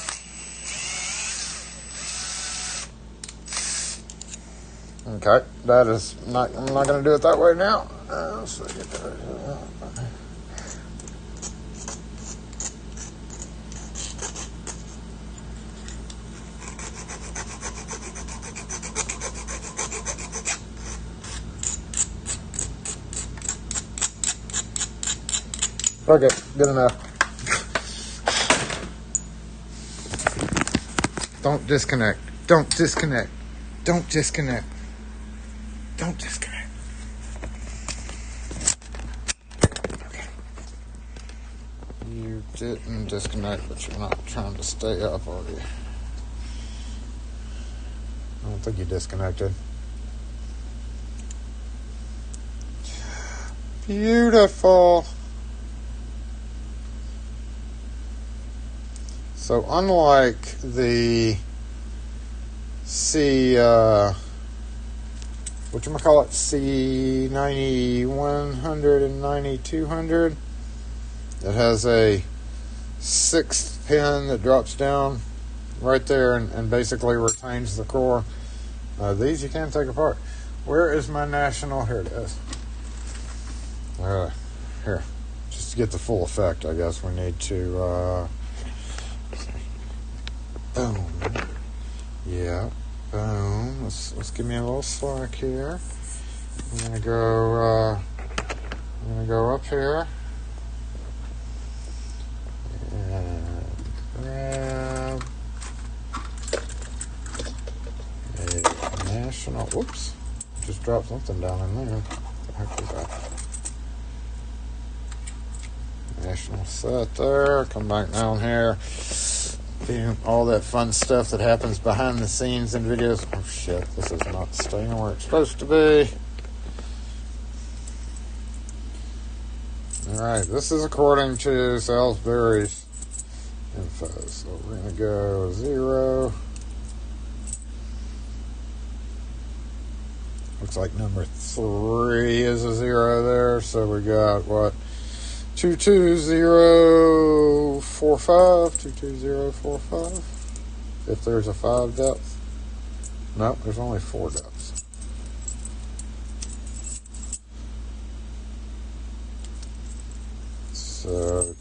Okay, that is not, I'm not going to do it that way now. So get that. Okay, good enough. Don't disconnect. Don't disconnect. Don't disconnect. Don't disconnect. Okay. You didn't disconnect, but you're not trying to stay up, are you? I don't think you disconnected. Beautiful. So unlike the C9100 and 9200, it has a 6th pin that drops down right there and basically retains the core. These you can take apart. Where is my national? Here it is. Here, just to get the full effect, I guess we need to boom. Yeah, boom. Let's give me a little slack here. I'm gonna go up here and grab a national. Whoops! Just dropped something down in there. What the heck was that? National set there. Come back down here. All that fun stuff that happens behind the scenes in videos. Oh shit, this is not staying where it's supposed to be. Alright, this is according to Salisbury's info. So we're going to go 0. Looks like number 3 is a 0 there. So we got what? 22045, 22045. If there's a 5 depth. No, there's only 4 depths. So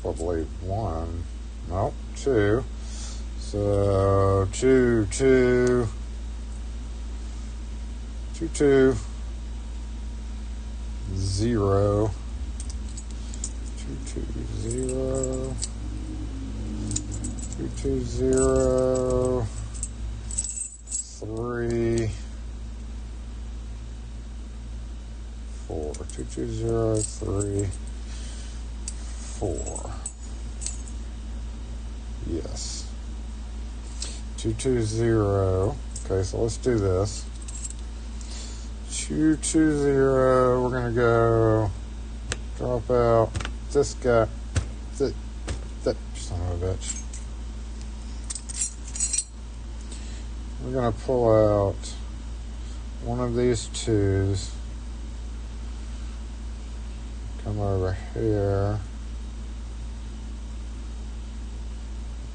probably 1. No, 2. So 2, 2, 2, 2. 0, 220, 220, 3, 4, 220, 3, 4. 220. Okay, so let's do this. 220. We're gonna go drop out this guy. That son of a bitch. We're gonna pull out one of these twos. Come over here.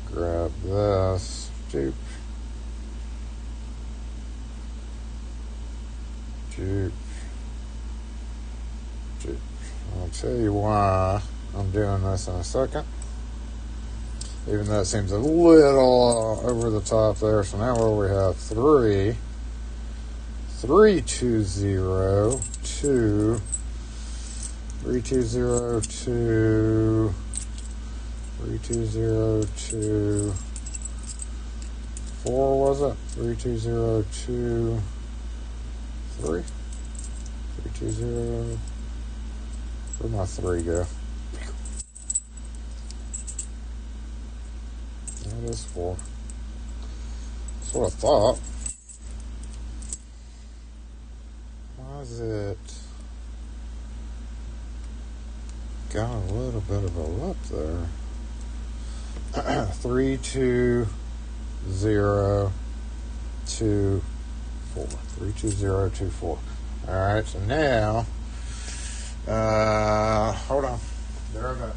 Grab this. Juke. Juke. Juke. I'll tell you why I'm doing this in a second. Even though it seems a little over the top there. So now we have 3. 320, 2. 3202, 3202, 4 was it? 3202, 3, 320. Where'd my 3 go? That is 4. That's what I thought. Why is it? Got a little bit of a lip there. 3, 2, 0, 2, 4. 3, 2, 0, 2, 4. Alright, so now, hold on. There I go.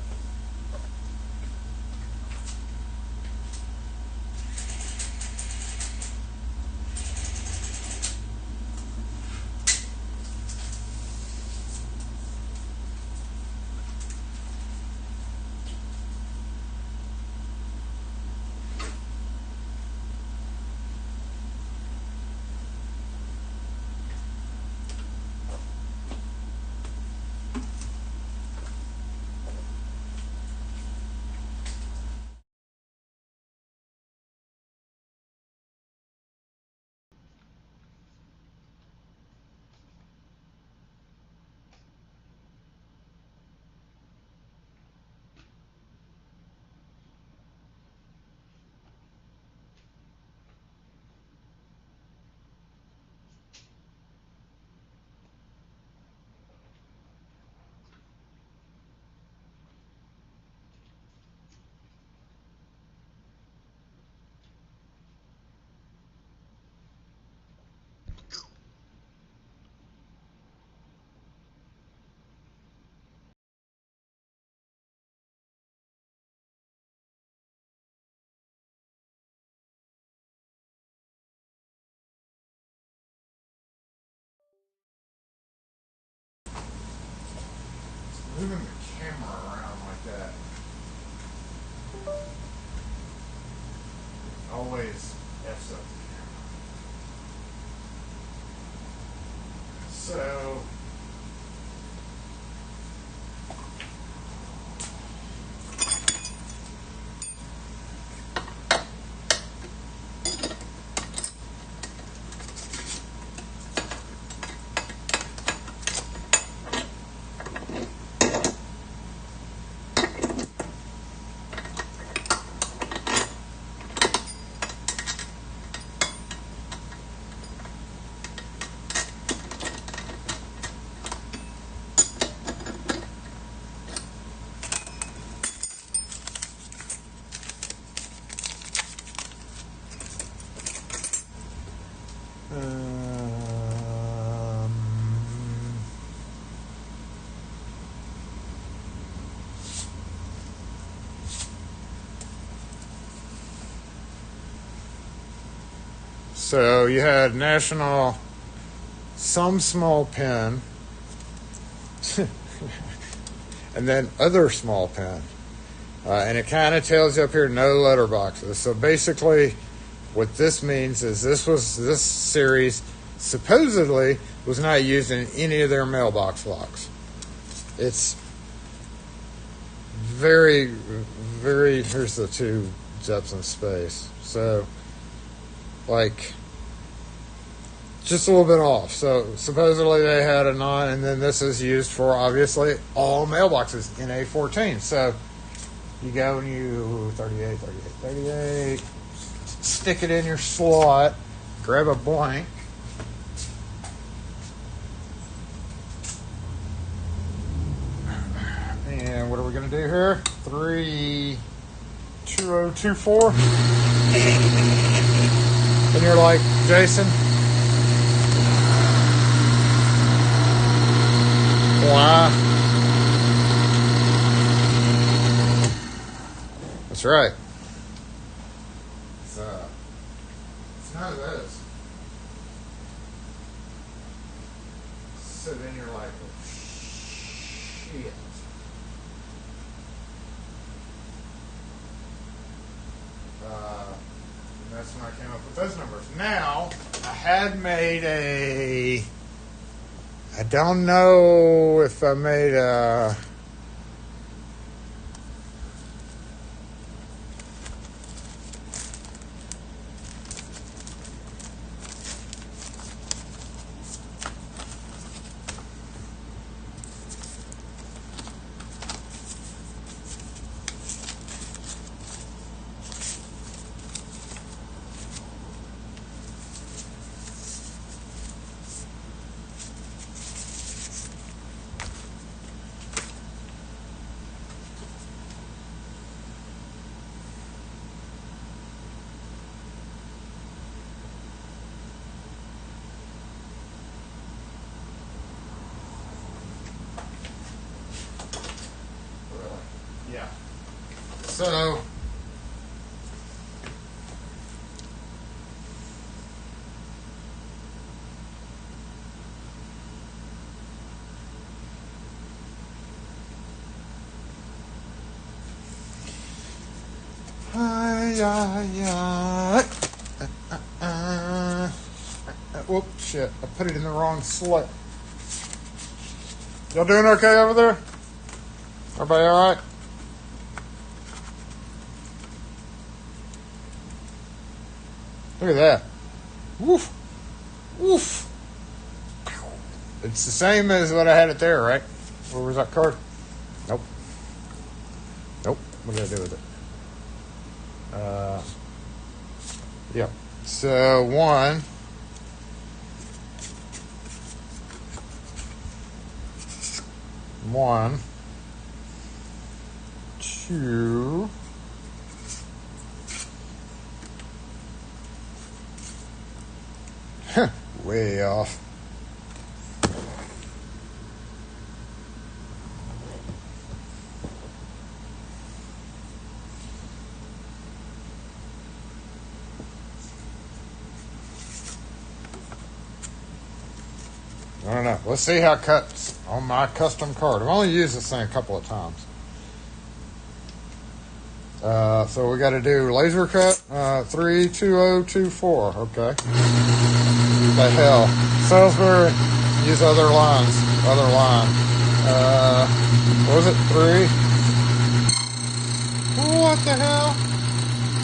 Moving the camera around like that always F's up the camera. So So you had national, some small pen, and then other small pen. And it kind of tells you up here, no letterboxes. So basically what this means is this series supposedly was not used in any of their mailbox locks. It's very, very, here's the 2 depths in space. So, like, just a little bit off. So supposedly they had a 9, and then this is used for obviously all mailboxes in A14. So you go and you 38, 38, 38. stick it in your slot, grab a blank. And what are we going to do here? 32024. And you're like, Jason, why? That's right. It's none of those. So then you're like, oh, shit. And that's when I came up with those numbers. Now, I had made I don't know if I made a, yeah. So, whoop, shit, I put it in the wrong slot. Y'all doing okay over there? Everybody all right? Look at that. Woof. Woof. It's the same as what I had it there, right? Where was that card? Nope. Nope. What did I do with it? Yeah. So, 1. One, 2, way off. I don't know. Let's see how it cuts on my custom card. I've only used this thing a couple of times. So we got to do laser cut 32024. Okay. The hell. Salisbury. Use other lines. Other line. What was it? 3. What the hell?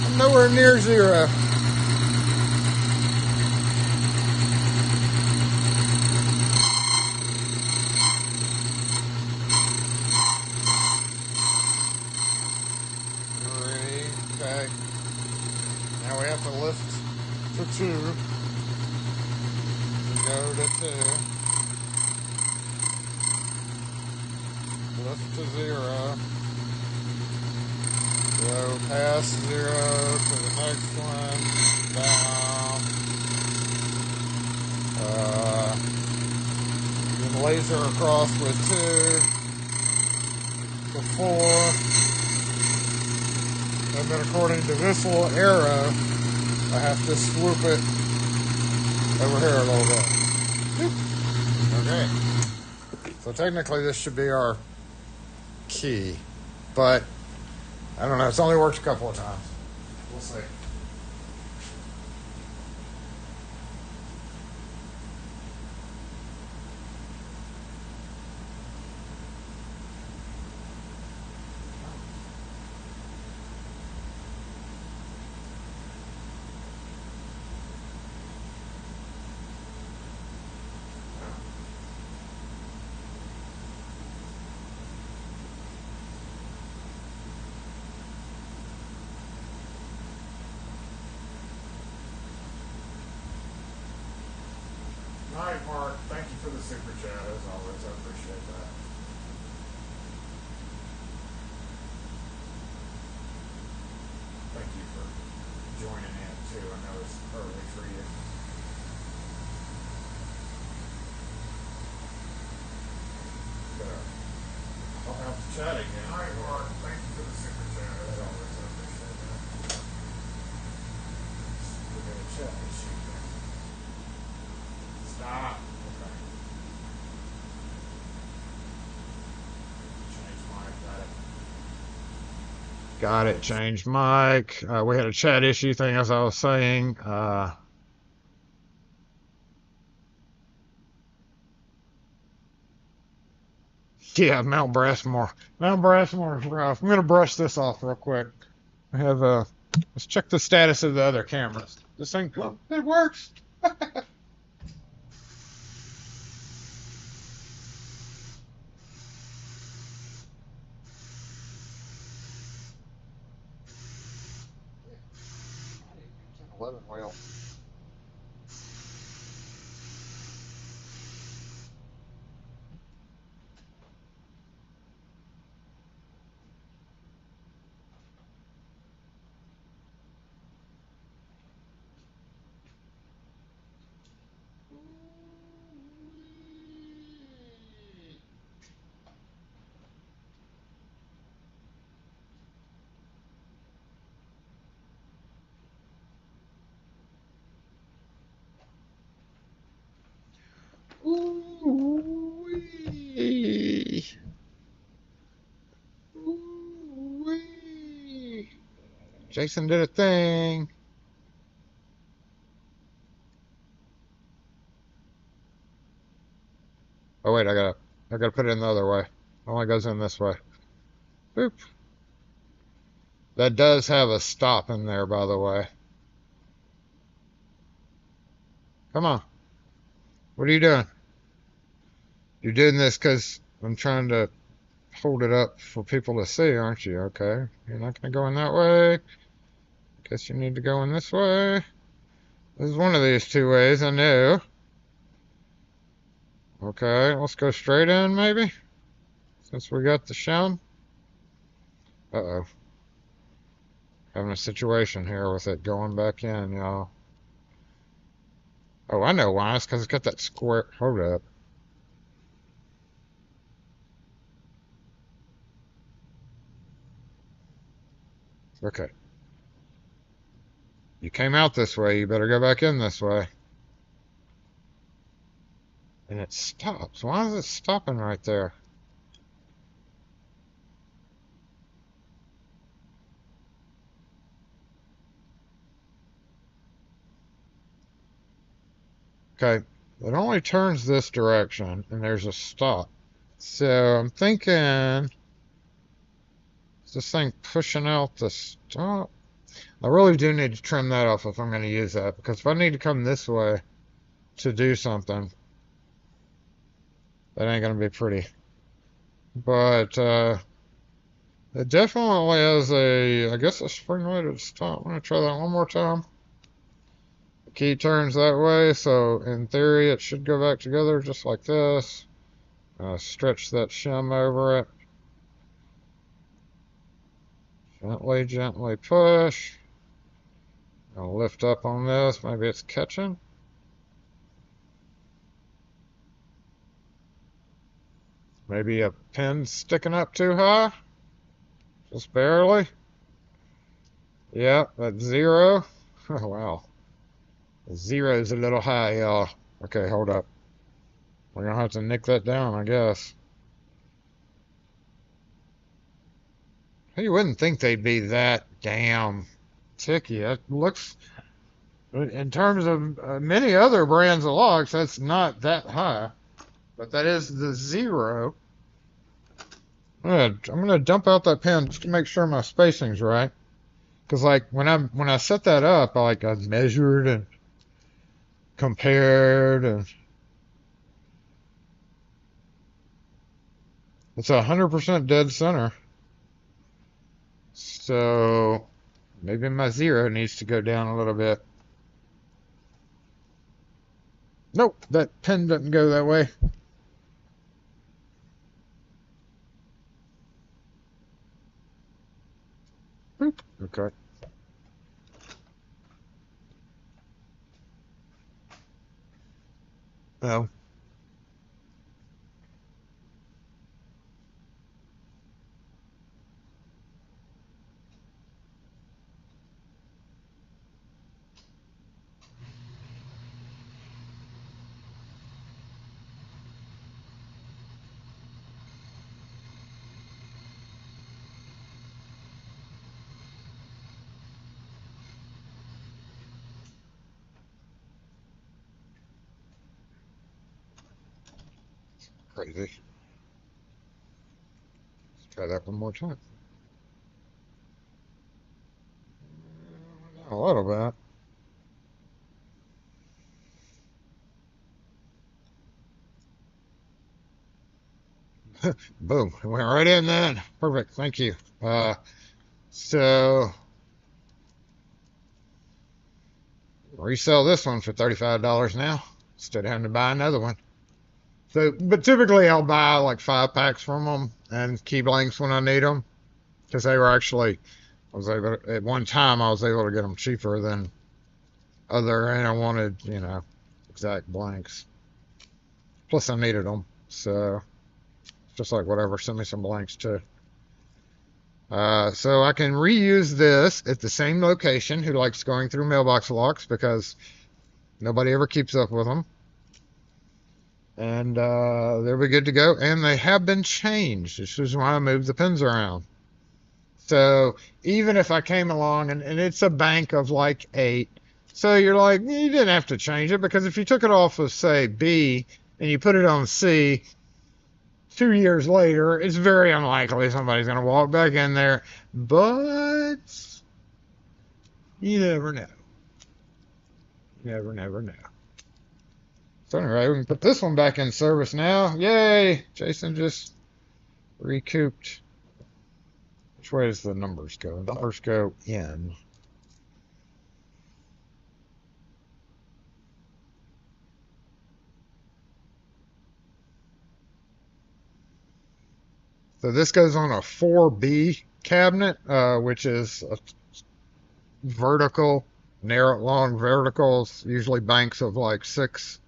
I'm nowhere near 0. Okay. Now we have to lift to 2. Go to 2. Lift to 0. Go past 0 to the next one. Down. Then laser across with 2 to 4. And then according to this little arrow, I have to swoop it over here a little bit. Okay. So technically this should be our key. But, I don't know, it's only worked a couple of times. We'll see. All right, Mark. Thank you for the super chat, as always. I appreciate that. Thank you for joining in, too. I know it's early for you. I'll have to chat again. All right, Mark. Thank you for the super chat, as always. I appreciate that. We're going to chat this shit. Stop. Okay. Change mic. Got it. Change mic. We had a chat issue thing, as I was saying. Yeah, Mount Brassmore. Mount Brassmore is rough. I'm going to brush this off real quick. I have, let's check the status of the other cameras. This thing, oh, it works. Wheel. Ooh-wee. Ooh-wee. Jason did a thing. Oh wait, I gotta put it in the other way. It only goes in this way. Boop. That does have a stop in there, by the way. Come on. What are you doing? You're doing this because I'm trying to hold it up for people to see, aren't you? Okay. You're not going to go in that way. Guess you need to go in this way. This is one of these two ways, I know. Okay, let's go straight in, maybe? Since we got the shim. Uh-oh. Having a situation here with it going back in, y'all. Oh, I know why. It's because it's got that square... Hold up. Okay. You came out this way. You better go back in this way. And it stops. Why is it stopping right there? Okay. It only turns this direction, and there's a stop. So I'm thinking... Is this thing pushing out the stop? I really do need to trim that off if I'm going to use that, because if I need to come this way to do something, that ain't going to be pretty. But it definitely has a, I guess, a spring weighted stop. I'm going to try that one more time. The key turns that way, so in theory it should go back together just like this. Stretch that shim over it. Gently, gently push. I'll lift up on this. Maybe it's catching. Maybe a pin sticking up too high. Just barely. Yeah, that's 0. Oh, wow. The 0 is a little high, y'all. Okay, hold up. We're going to have to nick that down, I guess. You wouldn't think they'd be that damn ticky. That looks, in terms of many other brands of locks, that's not that high. But that is the 0. I'm gonna dump out that pen just to make sure my spacing's right. Cause like when I set that up, I measured and compared, and it's 100% dead center. So maybe my 0 needs to go down a little bit. Nope, that pen doesn't go that way. Boop. Okay. No. Crazy. Let's try that one more time. A little bit. Boom. It went right in then. Perfect. Thank you. So resell this one for $35 now instead of having to buy another one. So, but typically I'll buy like 5 packs from them and key blanks when I need them because they were actually, at one time I was able to get them cheaper than other, and I wanted, exact blanks. Plus I needed them. So, just like whatever, send me some blanks too. So I can reuse this at the same location. Who likes going through mailbox locks because nobody ever keeps up with them. And they'll be good to go. And they have been changed. This is why I moved the pins around. So even if I came along and it's a bank of like 8, so you're like, you didn't have to change it because if you took it off of, say, B and you put it on C, 2 years later, it's very unlikely somebody's going to walk back in there. But you never know. Never know. So anyway, we can put this one back in service now. Yay! Jason just recouped. Which way does the numbers go? The numbers go in. So this goes on a 4B cabinet, which is a vertical, narrow, long verticals, usually banks of like 6.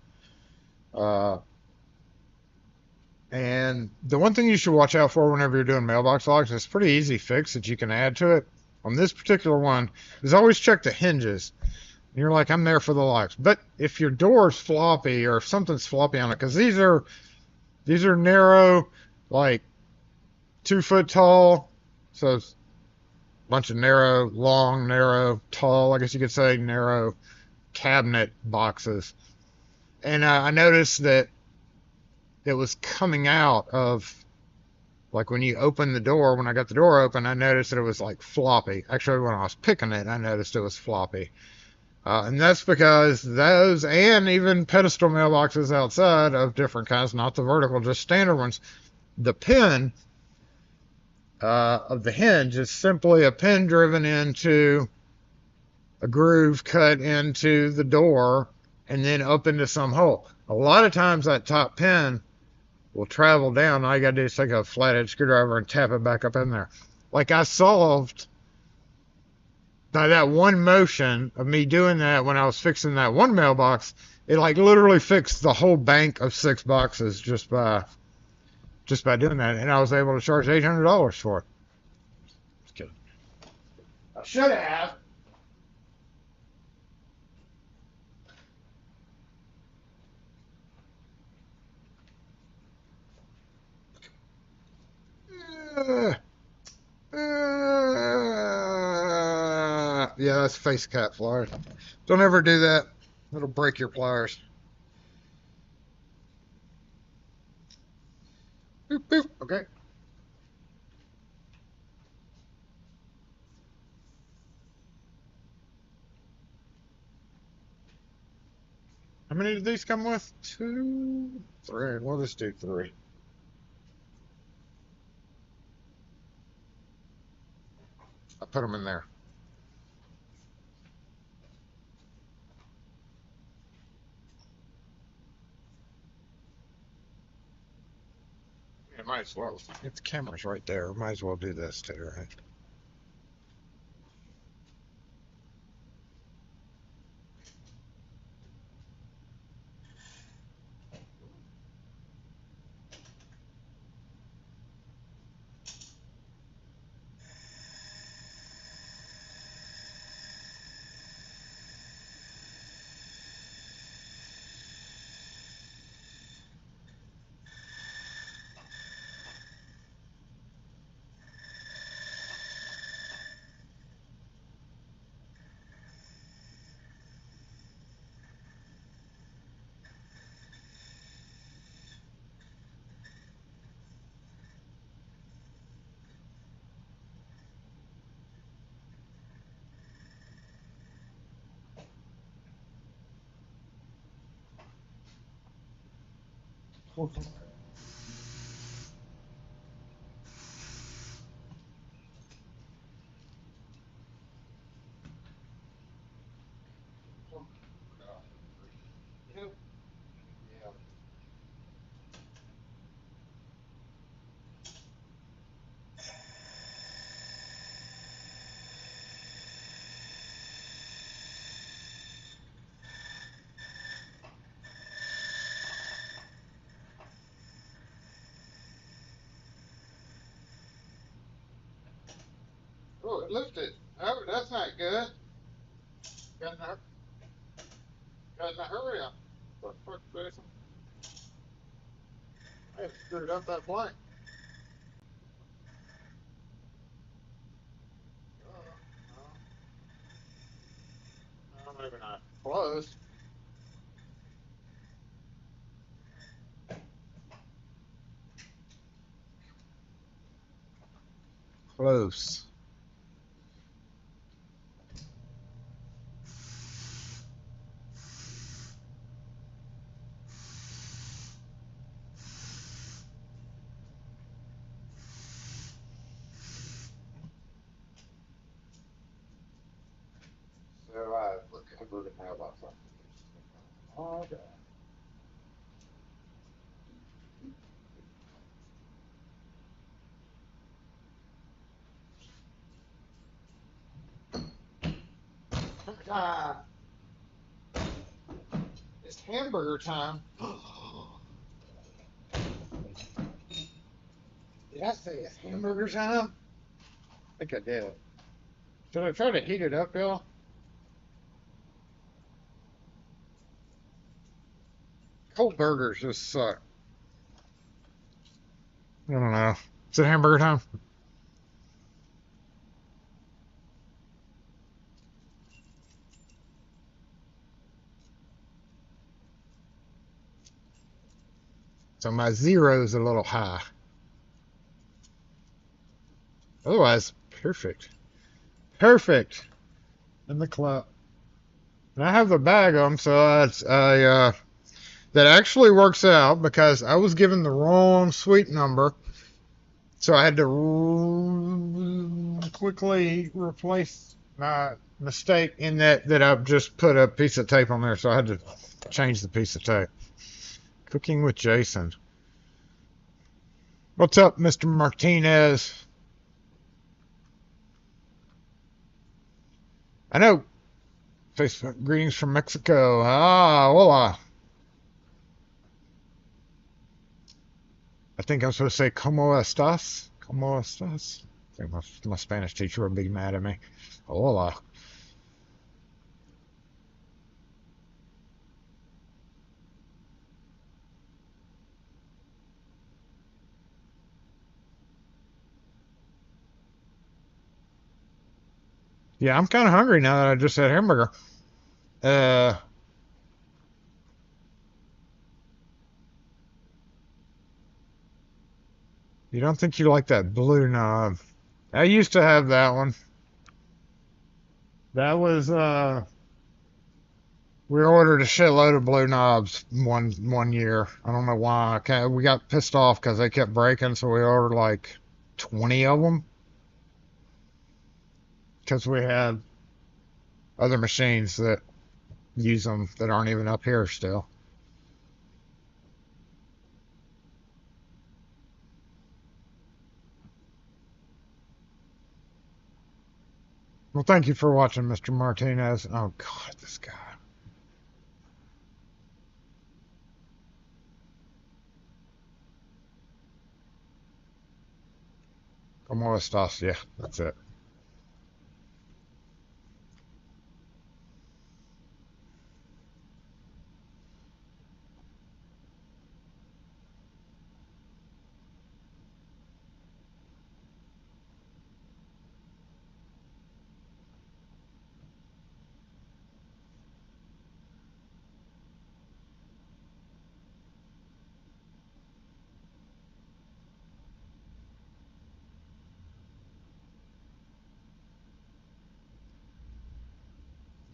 And the one thing you should watch out for whenever you're doing mailbox locks, it's a pretty easy fix that you can add to it. On this particular one, is always check the hinges. And you're like, I'm there for the locks. But if your door's floppy or if something's floppy on it, because these are narrow, like 2 foot tall, so it's a bunch of narrow, long, narrow, tall, I guess you could say, narrow cabinet boxes. And I noticed that it was coming out of, like when you open the door, when I got the door open, I noticed that it was like floppy. Actually, when I was picking it, I noticed it was floppy. And that's because those, and even pedestal mailboxes outside of different kinds, not the vertical, just standard ones, the pin of the hinge is simply a pin driven into a groove cut into the door and then up into some hole. A lot of times that top pin will travel down. All you gotta do is take a flathead screwdriver and tap it back up in there. Like I solved by that one motion of me doing that when I was fixing that one mailbox, it like literally fixed the whole bank of 6 boxes just by doing that, and I was able to charge $800 for it. Just kidding. I should have. Yeah, that's face cap pliers. Don't ever do that. It'll break your pliers. Boop, boop. Okay. How many did these come with? 2, 3. We'll just do 3. I put them in there. You might as well. If the camera's right there, might as well do this too, right? Oh, it lifted. Oh, that's not good. Got to hurry up. What the fuck, Jason? I have screwed up that blank. No, maybe not. Close. Close. So I look at Mailbox. Oh, okay. Time. It's hamburger time. Did I say it's hamburger time? I think I did. Should I try to heat it up, y'all? Cold burgers just suck. I don't know. Is it hamburger time? So my zero's a little high. Otherwise, perfect. Perfect. In the club. And I have the bag of them, so that actually works out because I was given the wrong suite number. So I had to quickly replace my mistake in that I've just put a piece of tape on there. So I had to change the piece of tape. Cooking with Jason. What's up, Mr. Martinez? I know. Facebook greetings from Mexico. Ah, hola. I think I'm supposed to say ¿Cómo estás? ¿Cómo estás? I think my Spanish teacher would be mad at me. Hola. Yeah, I'm kind of hungry now that I just had hamburger. You don't think you like that blue knob? I used to have that one. That was we ordered a shitload of blue knobs one year. I don't know why. We got pissed off because they kept breaking, so we ordered like 20 of them because we had other machines that use them that aren't even up here still. Well, thank you for watching, Mr. Martinez. Oh, God, this guy. Como estas? Yeah, that's it.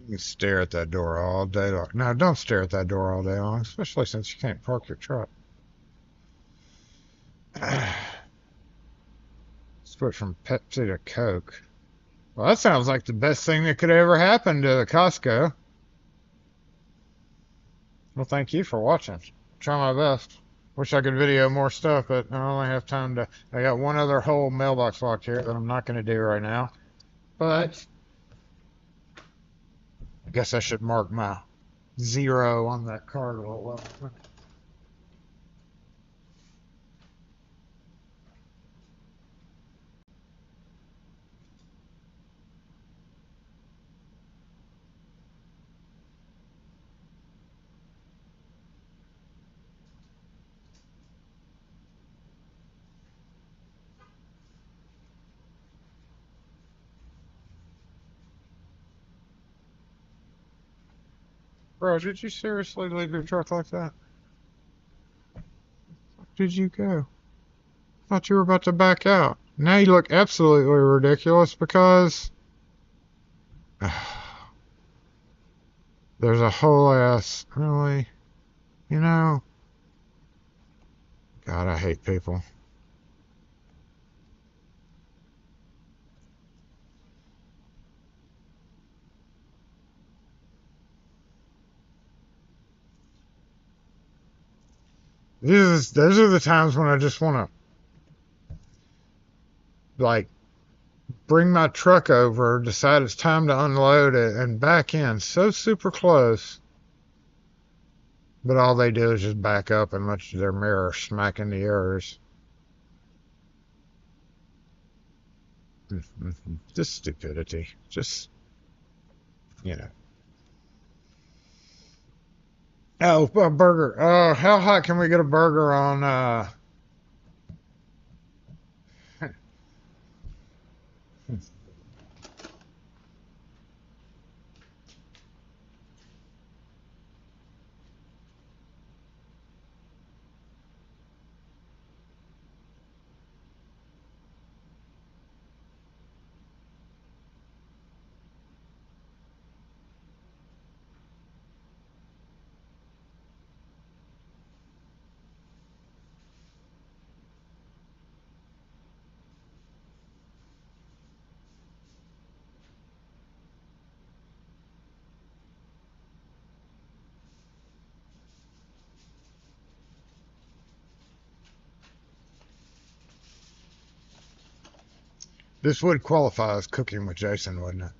You can stare at that door all day long. No, don't stare at that door all day long, especially since you can't park your truck. Switch from Pepsi to Coke. Well, that sounds like the best thing that could ever happen to the Costco. Well, thank you for watching. Try my best. Wish I could video more stuff, but I only have time to. I got one other whole mailbox locked here that I'm not going to do right now. But I guess I should mark my 0 on that card a little well. Bro, did you seriously leave your truck like that? Did you go? I thought you were about to back out. Now you look absolutely ridiculous because there's a whole ass, really, you know, God, I hate people. Those are the times when I just want to, like, bring my truck over, decide it's time to unload it, and back in so super close. But all they do is just back up and let their mirror smack into yours. Just stupidity. Just, you know. Oh, a burger. How hot can we get a burger on, this would qualify as cooking with Jason, wouldn't it?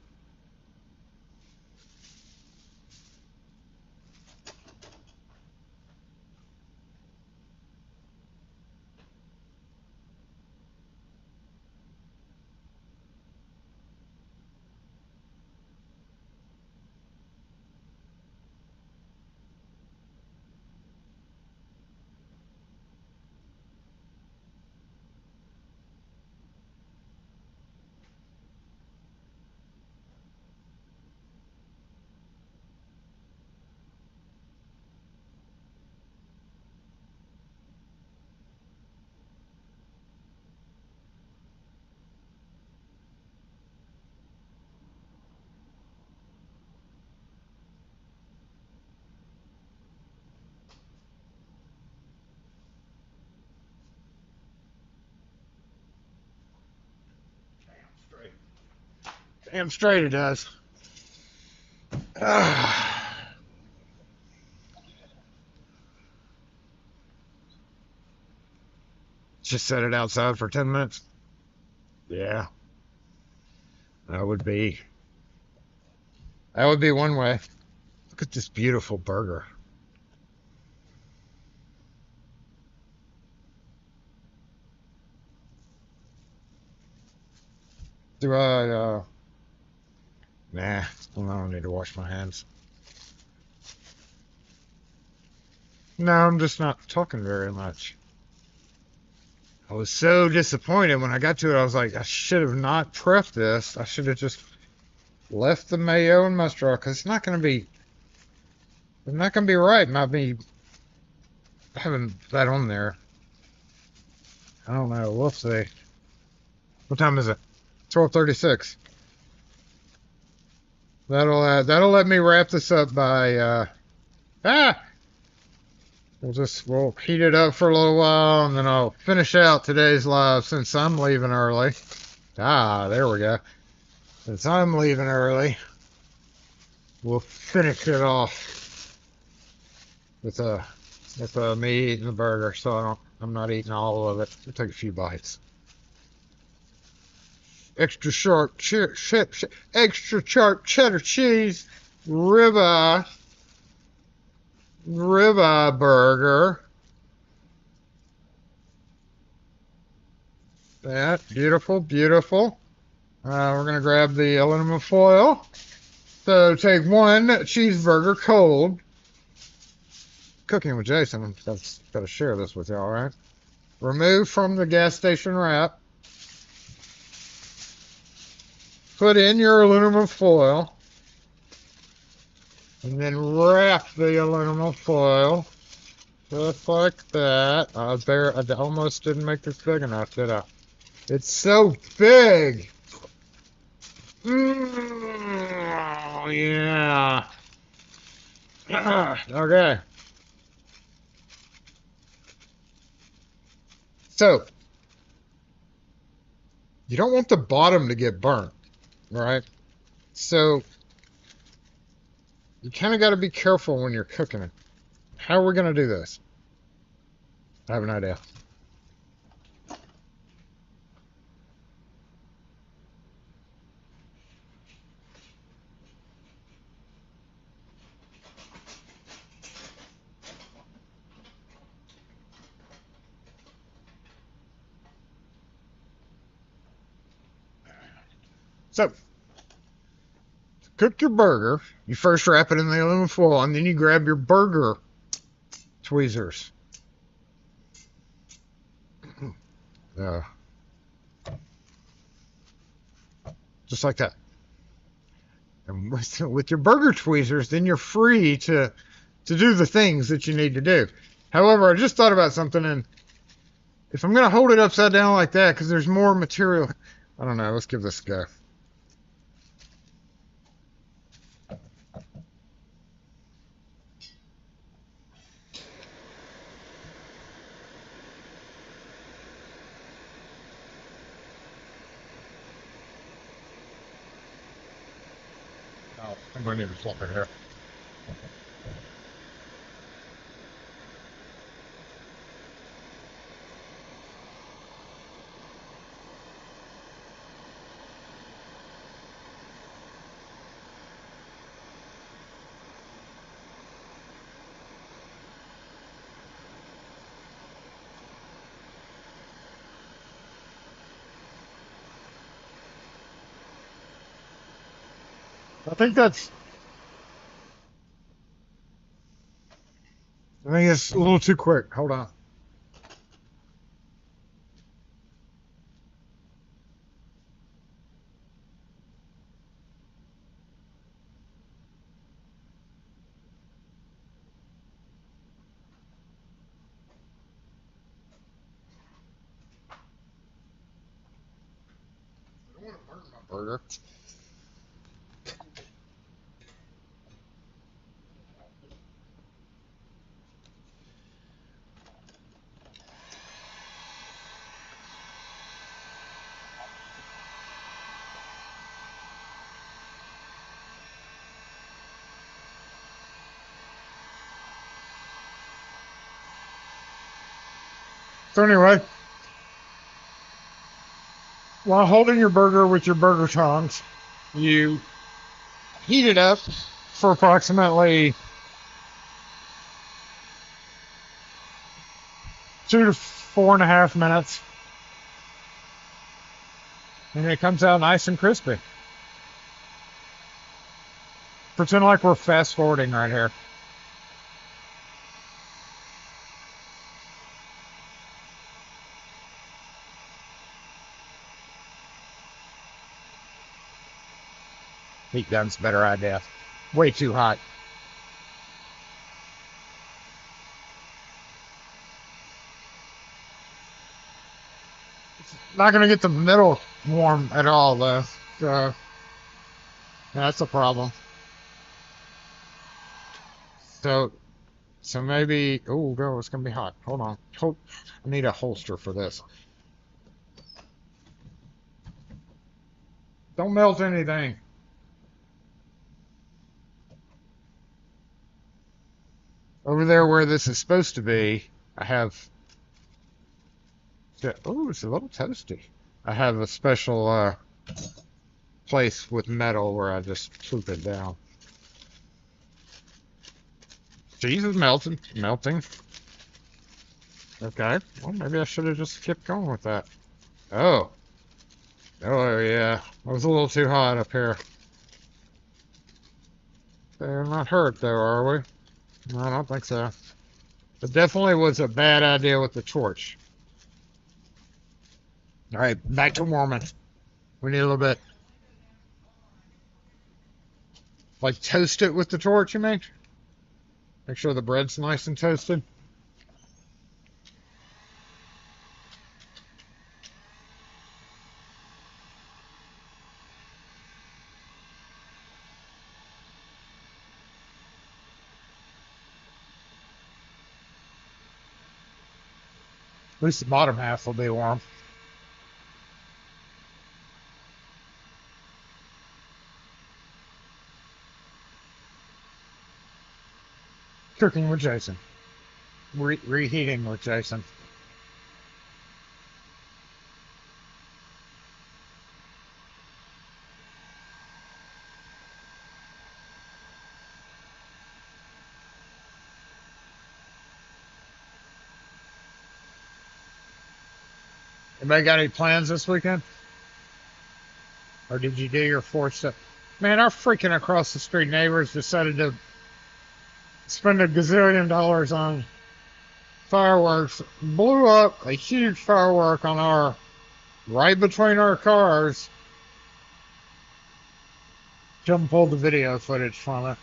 Damn straight it does. Just set it outside for 10 minutes. Yeah. That would be That would be one way. Look at this beautiful burger. Do I, nah, I don't need to wash my hands. No, I'm just not talking very much. I was so disappointed when I got to it. I was like, I should have not prepped this. I should have just left the mayo and mustard because it's not going to be right. Not me having that on there. I don't know. We'll see. What time is it? 12:36. That'll let me wrap this up by we'll heat it up for a little while and then I'll finish out today's live since I'm leaving early. There we go. Since I'm leaving early, we'll finish it off with me eating the burger. So I'm not eating all of it. I'll take a few bites. Extra sharp extra sharp cheddar cheese ribeye burger. That beautiful. We're gonna grab the aluminum foil. So take one cheeseburger cold. Cooking with Jason. I've got to share this with y'all, right? Remove from the gas station wrap. Put in your aluminum foil. And then wrap the aluminum foil. Just like that. I almost didn't make this big enough, did I? It's so big! Oh, yeah. Okay. So, you don't want the bottom to get burnt, right? So, you kind of got to be careful when you're cooking it. How are we going to do this? I have an idea. So, to cook your burger, you first wrap it in the aluminum foil, and then you grab your burger tweezers. Just like that. And with your burger tweezers, then you're free to do the things that you need to do. However, I just thought about something, and if I'm going to hold it upside down like that, because there's more material, I don't know, let's give this a go. Oh, I'm going to need to flop it here. I think it's a little too quick. Hold on. I don't want to burn my burger. So anyway, while holding your burger with your burger tongs, you heat it up for approximately 2 to 4.5 minutes. And it comes out nice and crispy. Pretend like we're fast forwarding right here. Heat gun's a better idea. Way too hot. Not gonna get the middle warm at all though. So that's a problem. So maybe, oh no, it's gonna be hot. Hold on. I need a holster for this. Don't melt anything. Over there where this is supposed to be, I have, oh, it's a little toasty. I have a special place with metal where I just swoop it down. Cheese is melting. Okay, well maybe I should have just kept going with that. Oh yeah, it was a little too hot up here. They're not hurt though, are we? No, I don't think so. It definitely was a bad idea with the torch. All right, back to warming. We need a little bit. Like toast it with the torch, you mean? Make sure the bread's nice and toasted. At least the bottom half will be warm. Cooking with Jason. Reheating with Jason. Anybody got any plans this weekend? Or did you do your forced stuff? Man, our freaking across the street neighbors decided to spend a gazillion dollars on fireworks. Blew up a huge firework on our, right between our cars. Jim pulled the video footage from it.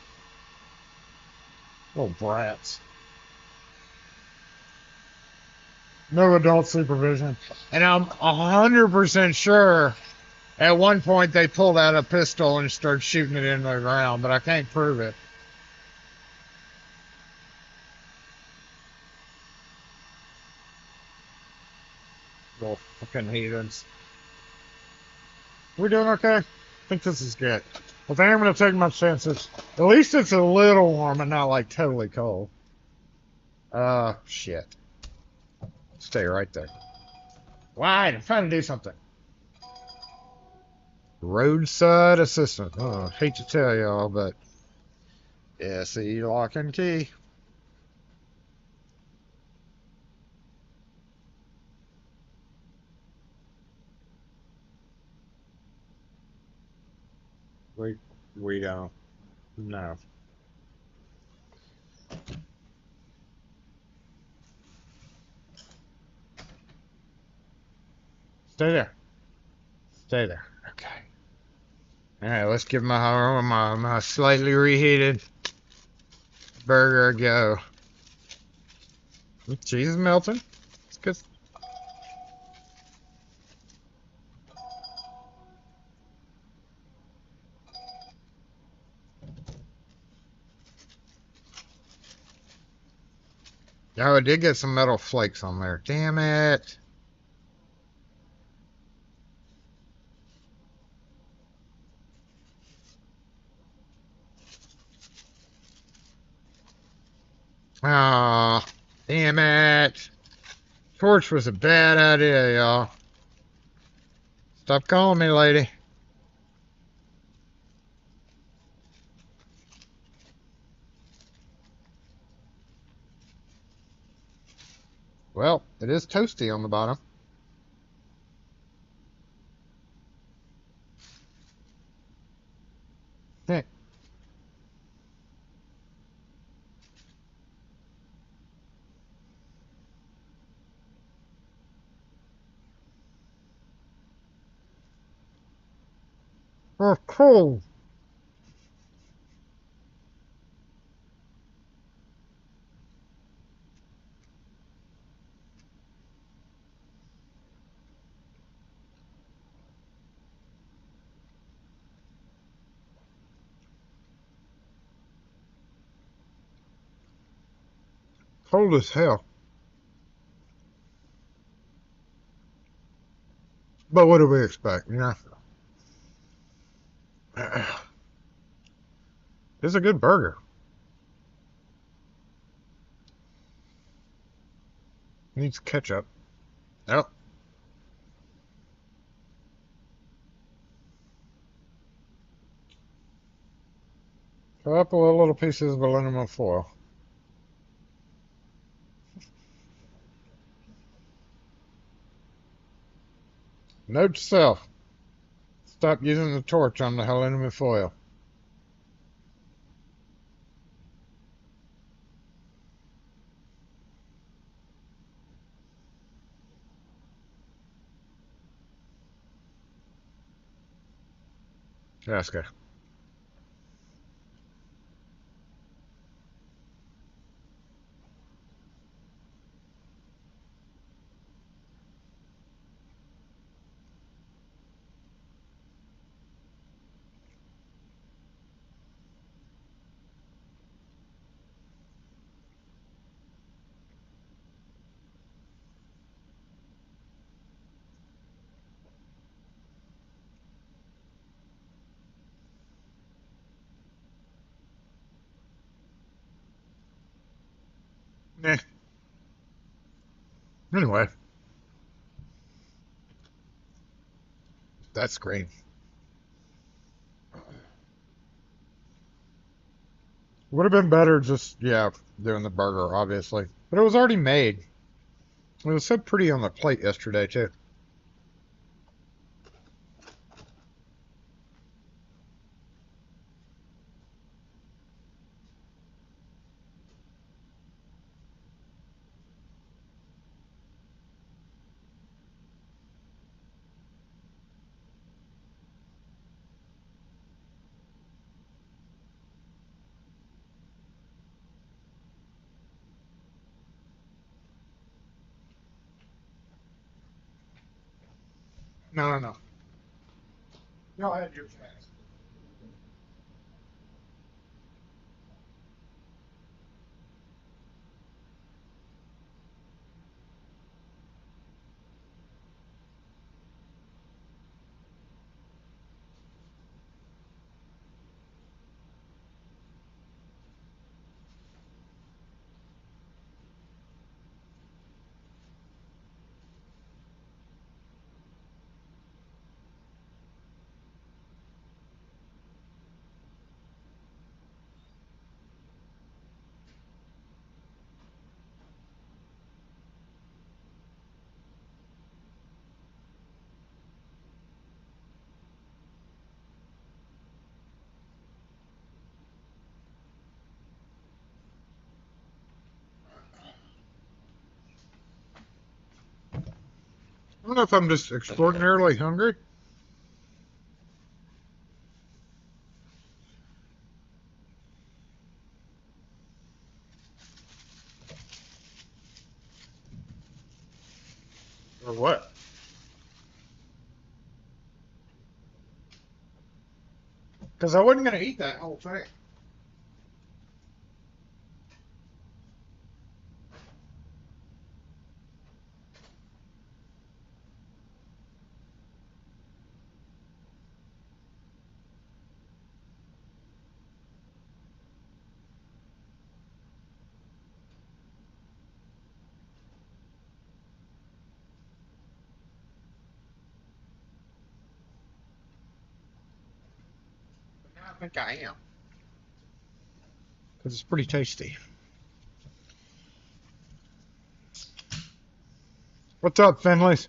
Little brats. No adult supervision. And I'm 100% sure at one point they pulled out a pistol and started shooting it into the ground, but I can't prove it. Little fucking heathens. We're doing okay? I think this is good. I think I'm going to take my chances. At least it's a little warm and not like totally cold. Shit. Stay right there. Why? I'm trying to do something. Roadside assistant. Oh, I hate to tell y'all, but SE lock and key. We don't. No. Stay there. Stay there. Okay. All right, let's give my slightly reheated burger a go. The cheese is melting. It's good. Oh, I did get some metal flakes on there. Damn it. Ah, damn it. Torch was a bad idea, y'all. Stop calling me, lady. Well, it is toasty on the bottom. Hey. Oh, cool. Cold as hell. But what do we expect, you know? It's a good burger. Needs ketchup. Yep. A couple of little pieces of aluminum foil. Note to self. Stop using the torch on the aluminum foil. That's good. Eh. Anyway. That's great. Would have been better just, yeah, doing the burger, obviously. But it was already made. It was so pretty on the plate yesterday, too. No, no, no. Y'all had your chance. I don't know if I'm just extraordinarily hungry. Or what? Because I wasn't going to eat that whole thing. But now I think I am. Because it's pretty tasty. What's up, Finleys?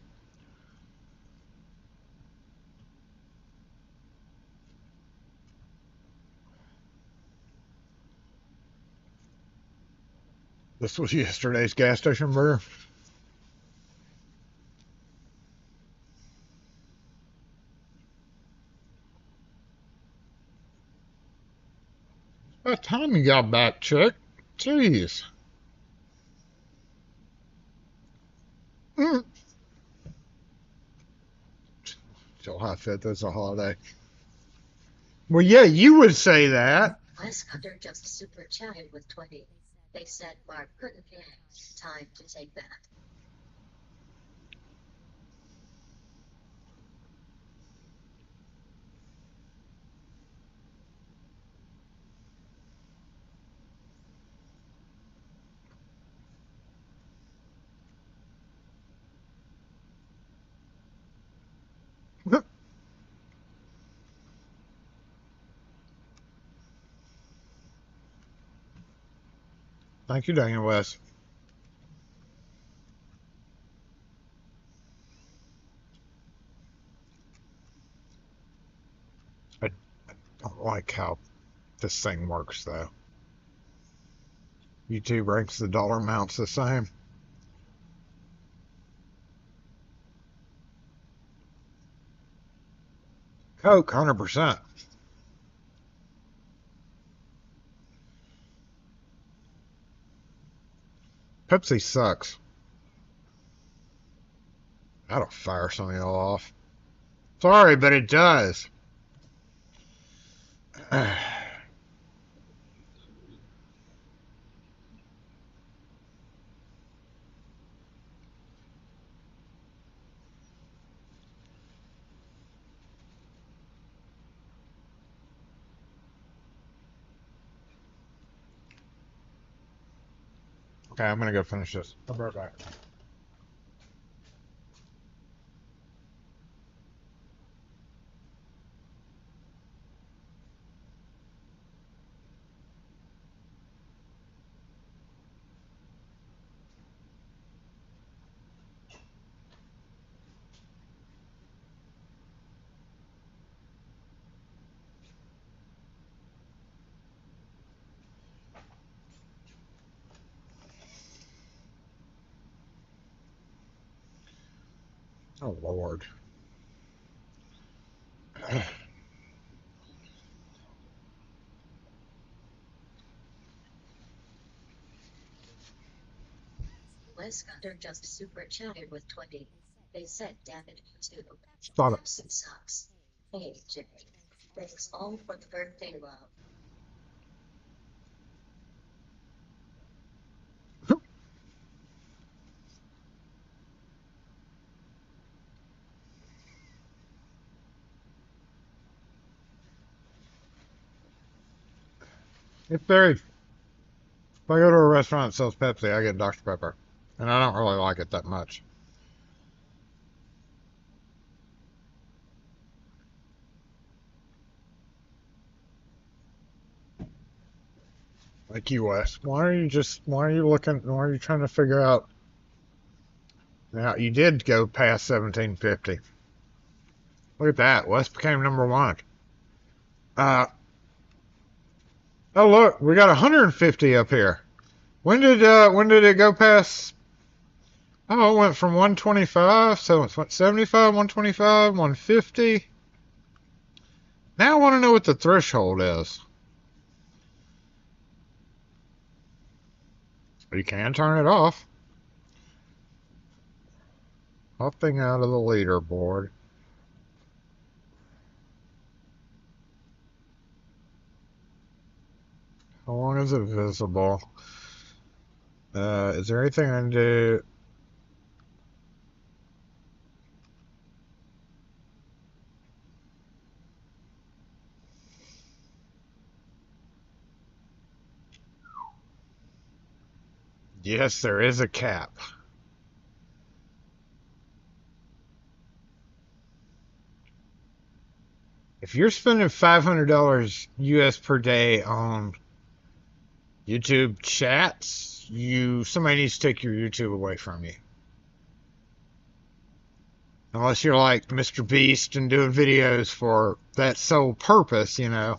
This was yesterday's gas station burger. What time you got back, chick? Jeez. July 5th is a holiday. Well, yeah, you would say that. Wes Hunter just super chatted with 20. They said Mark couldn't get time to take that. Thank you, Daniel West. I don't like how this thing works, though. YouTube ranks the dollar amounts the same. Coke, 100%. Pepsi sucks. That'll fire some of y'all off. Sorry, but it does. Okay, I'm gonna go finish this. I'll be right back. Oh, Lord. Wes Hunter just super chatted with 20. They said, damn it, too. Stop it. Pepsi sucks. Hey, Jay. Thanks all for the birthday love. It's very. If I go to a restaurant that sells Pepsi, I get Dr. Pepper. And I don't really like it that much. Like you, Wes. Why are you trying to figure out? Now, you did go past 1750. Look at that. Wes became number one. Oh, look. We got 150 up here. When did it go past? Oh, it went from 125, so it's what, 75, 125, 150. Now I want to know what the threshold is. You can turn it off. Opting out of the leaderboard. How long is it visible? Is there anything I can do? Yes, there is a cap. If you're spending $500 US per day on YouTube chats, somebody needs to take your YouTube away from you. Unless you're like Mr. Beast and doing videos for that sole purpose, you know.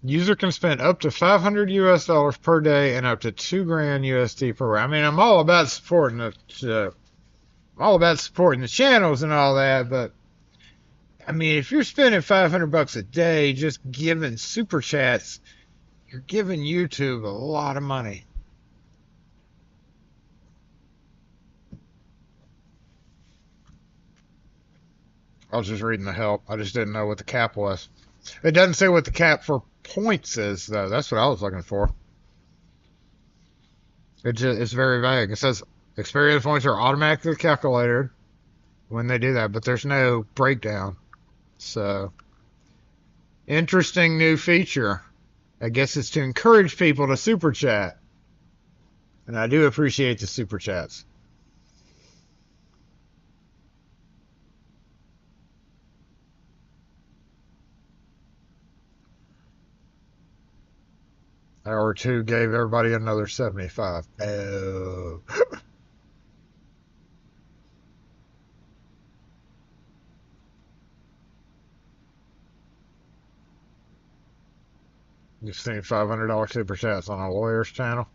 User can spend up to $500 per day and up to $2,000 USD per hour. I mean, I'm all about supporting the channels and all that, but I mean, if you're spending $500 a day just giving super chats, you're giving YouTube a lot of money. I was just reading the help. I just didn't know what the cap was. It doesn't say what the cap for points is, though. That's what I was looking for. It's very vague. It says experience points are automatically calculated when they do that, but there's no breakdown. So, interesting new feature. I guess it's to encourage people to super chat. And I do appreciate the super chats. Hour 2 gave everybody another 75. Oh. You've seen $500 super chats on a lawyer's channel.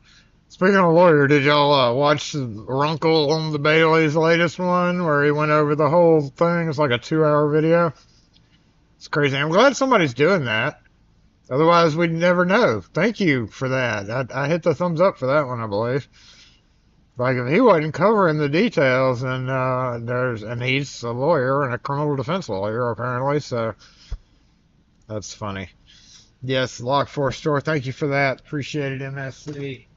Speaking of lawyer, did y'all watch Runkle on the Bailey's latest one where he went over the whole thing? It's like a 2-hour video. It's crazy. I'm glad somebody's doing that. Otherwise, we'd never know. Thank you for that. I hit the thumbs up for that one, I believe. Like, if he wasn't covering the details, and he's a lawyer and a criminal defense lawyer, apparently, so that's funny. Yes, Lock4 Store, thank you for that. Appreciate it, MSC.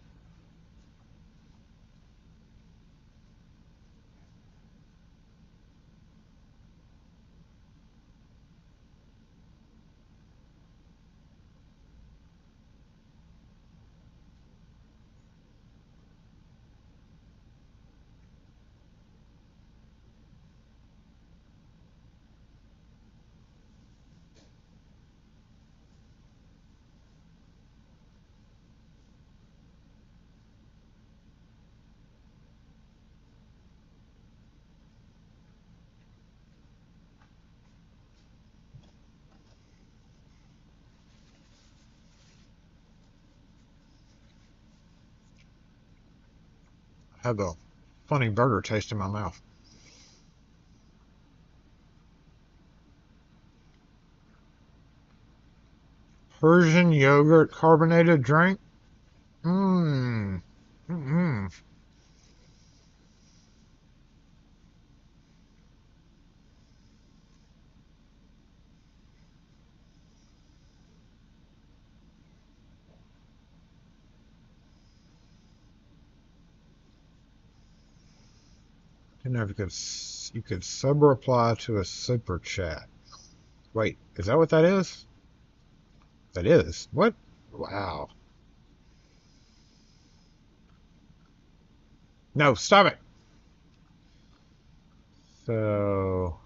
I have a funny burger taste in my mouth. Persian yogurt carbonated drink? Mmm. Mm-hmm. Didn't know if you could sub-reply to a super chat. Wait, is that what that is? That is. What? Wow. No, stop it. So,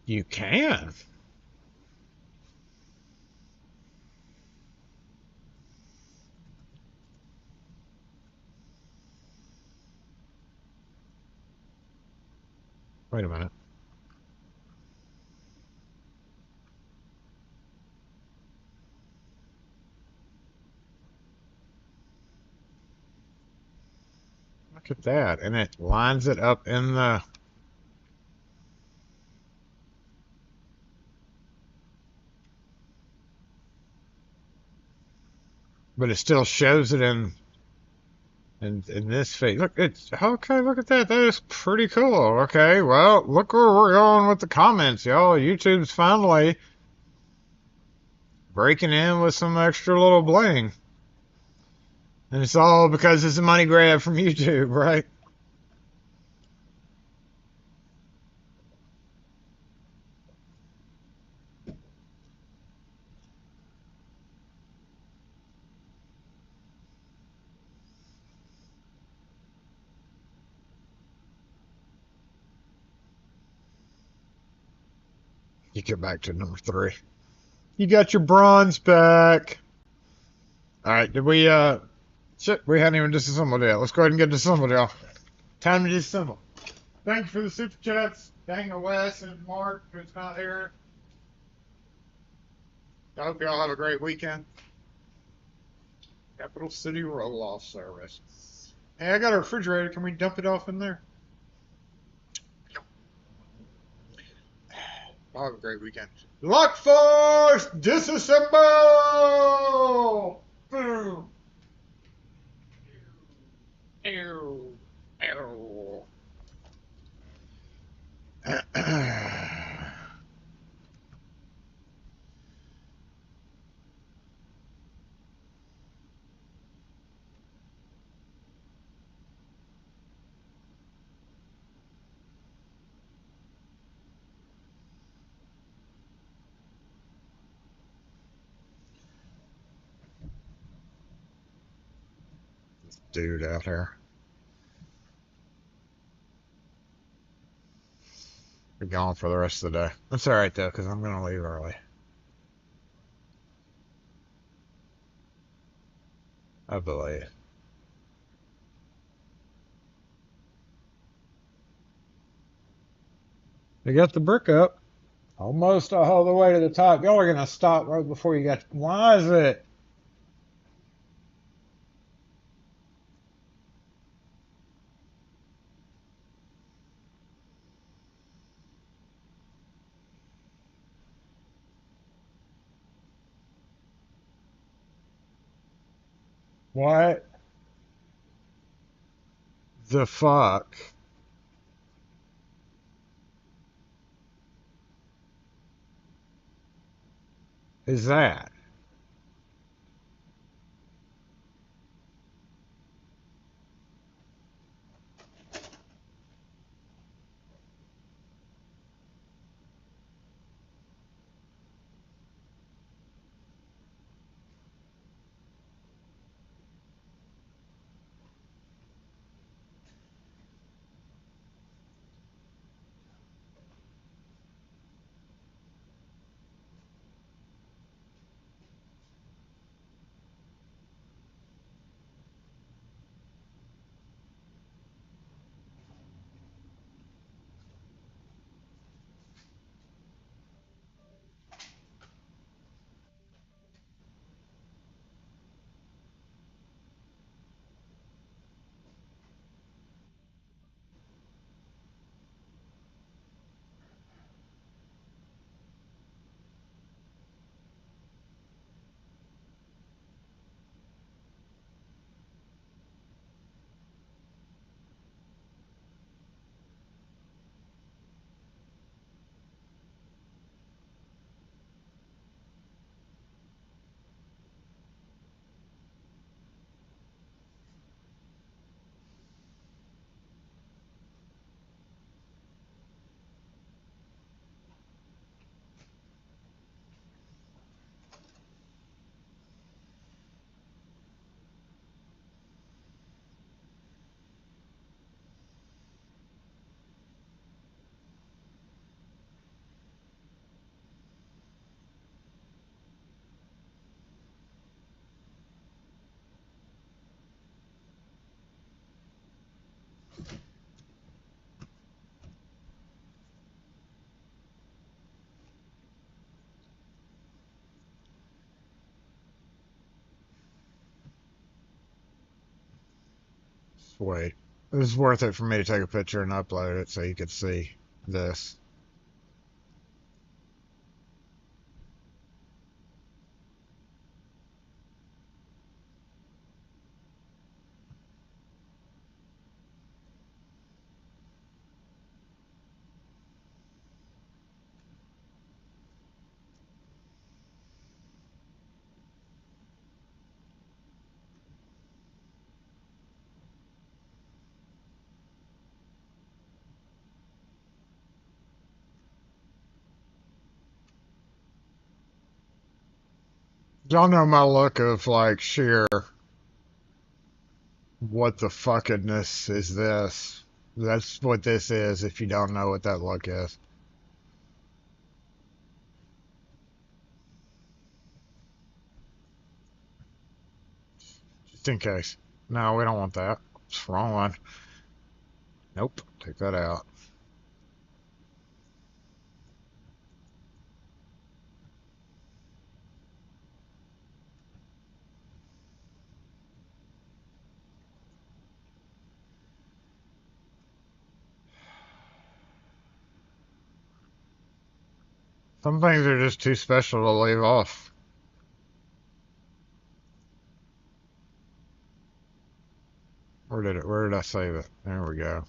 you can. Wait a minute. Look at that. And it lines it up in the... But it still shows it in this phase. Look, it's okay. Look at that. That is pretty cool. Okay, well, look where we're going with the comments, y'all. YouTube's finally breaking in with some extra little bling, and it's all because it's a money grab from YouTube, right? You get back to number 3. You got your bronze back. All right, did we, shit, we hadn't even disassembled yet. Let's go ahead and get disassembled, y'all. Time to disassemble. Thank you for the super chats. Dang Wes and Mark, who's not here. I hope y'all have a great weekend. Capital City roll-off service. Hey, I got a refrigerator. Can we dump it off in there? I'll have a great weekend. Lock force! Disassemble! Boom! Ew. Ew. This dude out here. We're gone for the rest of the day. That's alright though, because I'm gonna leave early. I believe. We got the brick up. Almost all the way to the top. Y'all are gonna stop right before you got. Why is it? What the fuck is that? Wait. It was worth it for me to take a picture and upload it so you could see this. Y'all know my look of like sheer what the fuckedness is this? That's what this is if you don't know what that look is. Just in case. No, we don't want that. It's the wrong one. Nope. Take that out. Some things are just too special to leave off. Where did I save it? There we go.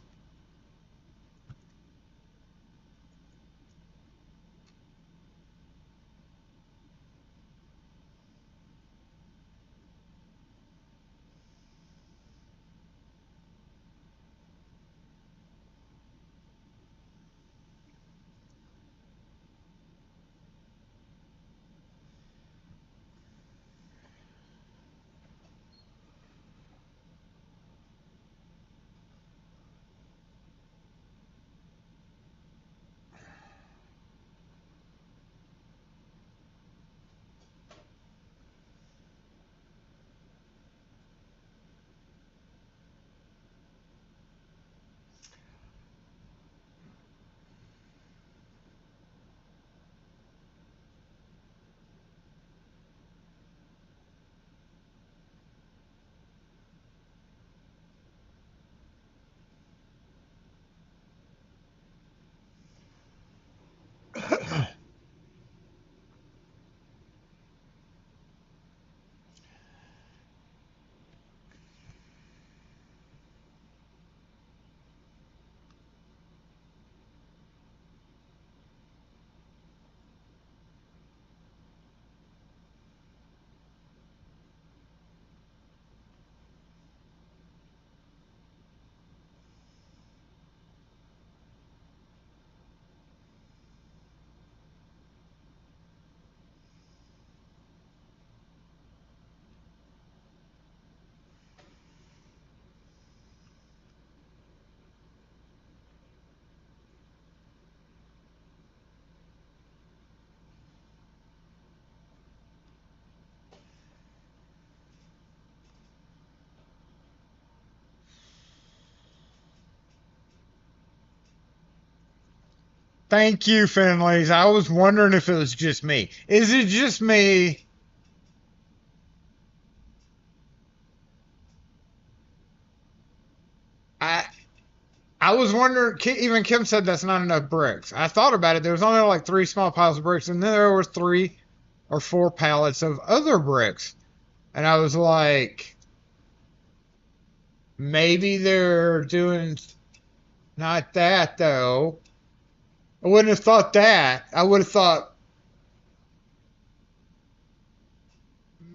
Thank you, Finleys. I was wondering if it was just me. Is it just me? I I was wondering. Even Kim said that's not enough bricks. I thought about it. There was only like 3 small piles of bricks, and then there was 3 or 4 pallets of other bricks, and I was like, maybe they're doing not that though. I wouldn't have thought that. I would have thought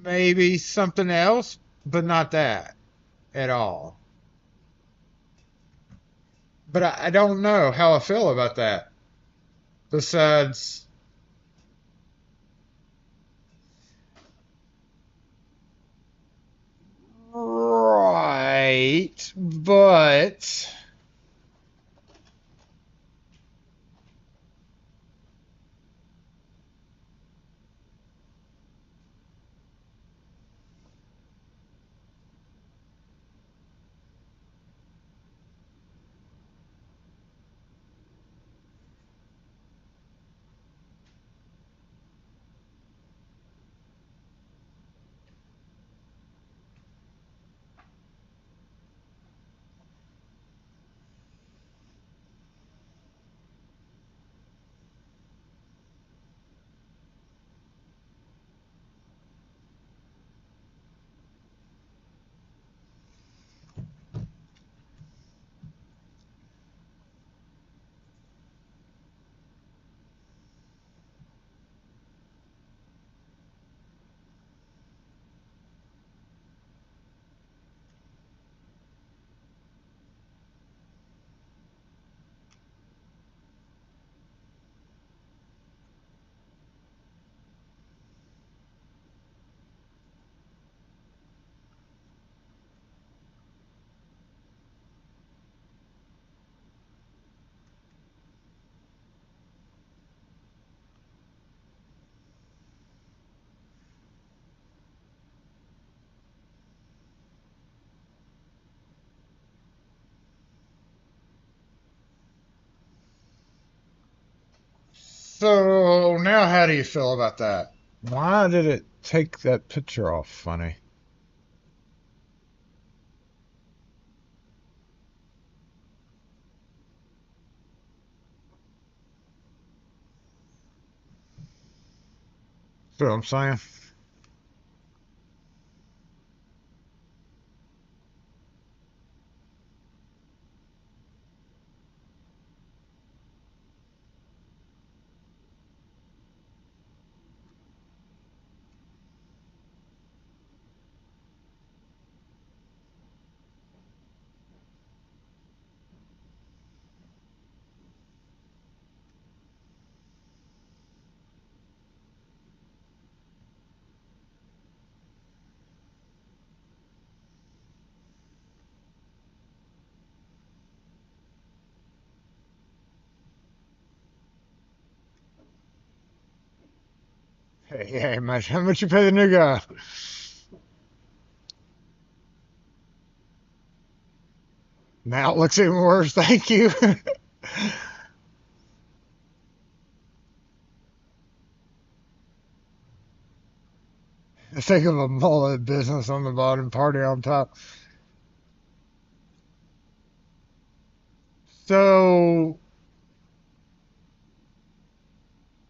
maybe something else, but not that at all. But I don't know how I feel about that. Besides, right, but so now how do you feel about that? Why did it take that picture off funny? See what I'm saying? Hey, how much you pay the new guy? Now it looks even worse. Thank you. Think of a mullet business on the bottom, party on top. So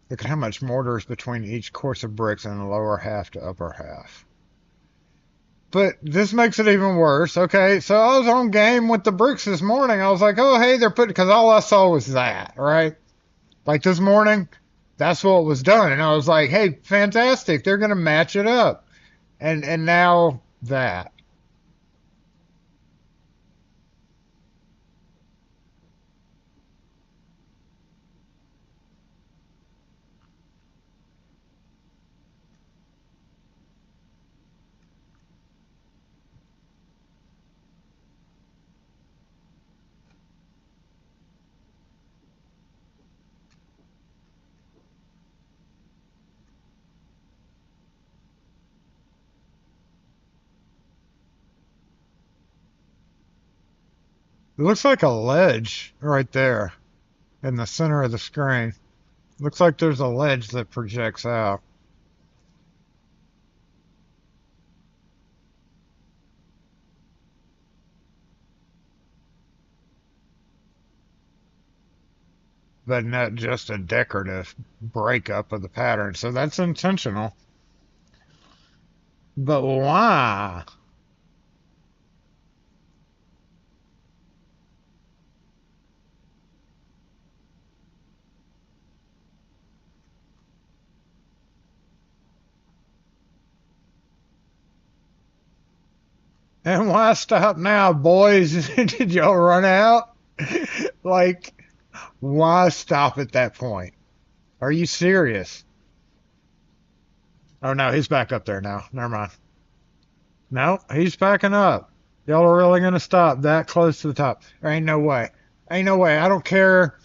look at how much mortar is between each course of bricks in the lower half to upper half. But this makes it even worse. Okay, so I was on game with the bricks this morning. I was like, oh, hey, they're putting, because all I saw was that, right? Like this morning, that's what was done. And I was like, hey, fantastic. They're going to match it up. And now that. It looks like a ledge right there in the center of the screen. Looks like there's a ledge that projects out. But not just a decorative breakup of the pattern. So that's intentional. But why? And why stop now, boys? Did y'all run out? Like, why stop at that point? Are you serious? Oh no, he's back up there now. Never mind. No, he's backing up. Y'all are really gonna stop that close to the top? There ain't no way. Ain't no way. I don't care.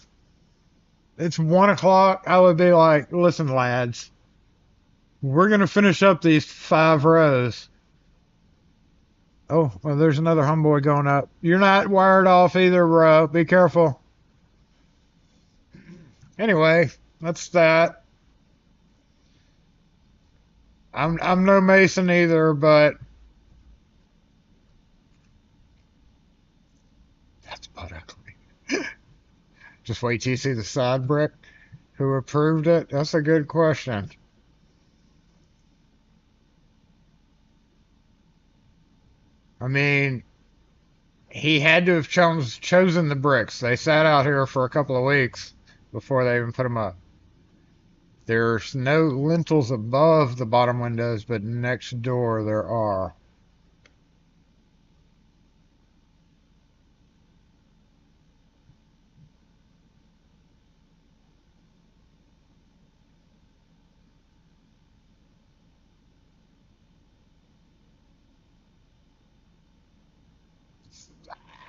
It's 1 o'clock. I would be like, listen, lads, we're gonna finish up these 5 rows. Oh, well, there's another homeboy going up. You're not wired off either, bro. Be careful. Anyway, that's that. I'm no mason either, but that's butt ugly. Just wait till you see the side brick. Who approved it? That's a good question. I mean, he had to have chosen the bricks. They sat out here for a couple of weeks before they even put them up. There's no lintels above the bottom windows, but next door there are.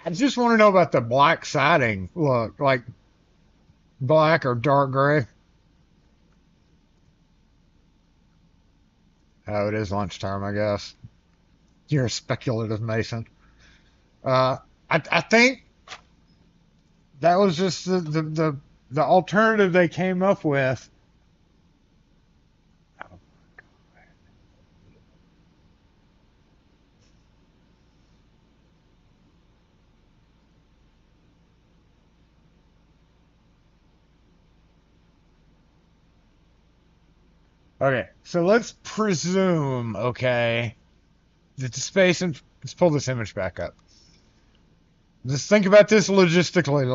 I just want to know about the black siding look, like black or dark gray. Oh, it is lunchtime, I guess. You're a speculative mason. Uh, I think that was just the alternative they came up with. Okay, so let's presume, okay, that the space and let's pull this image back up. Just think about this logically.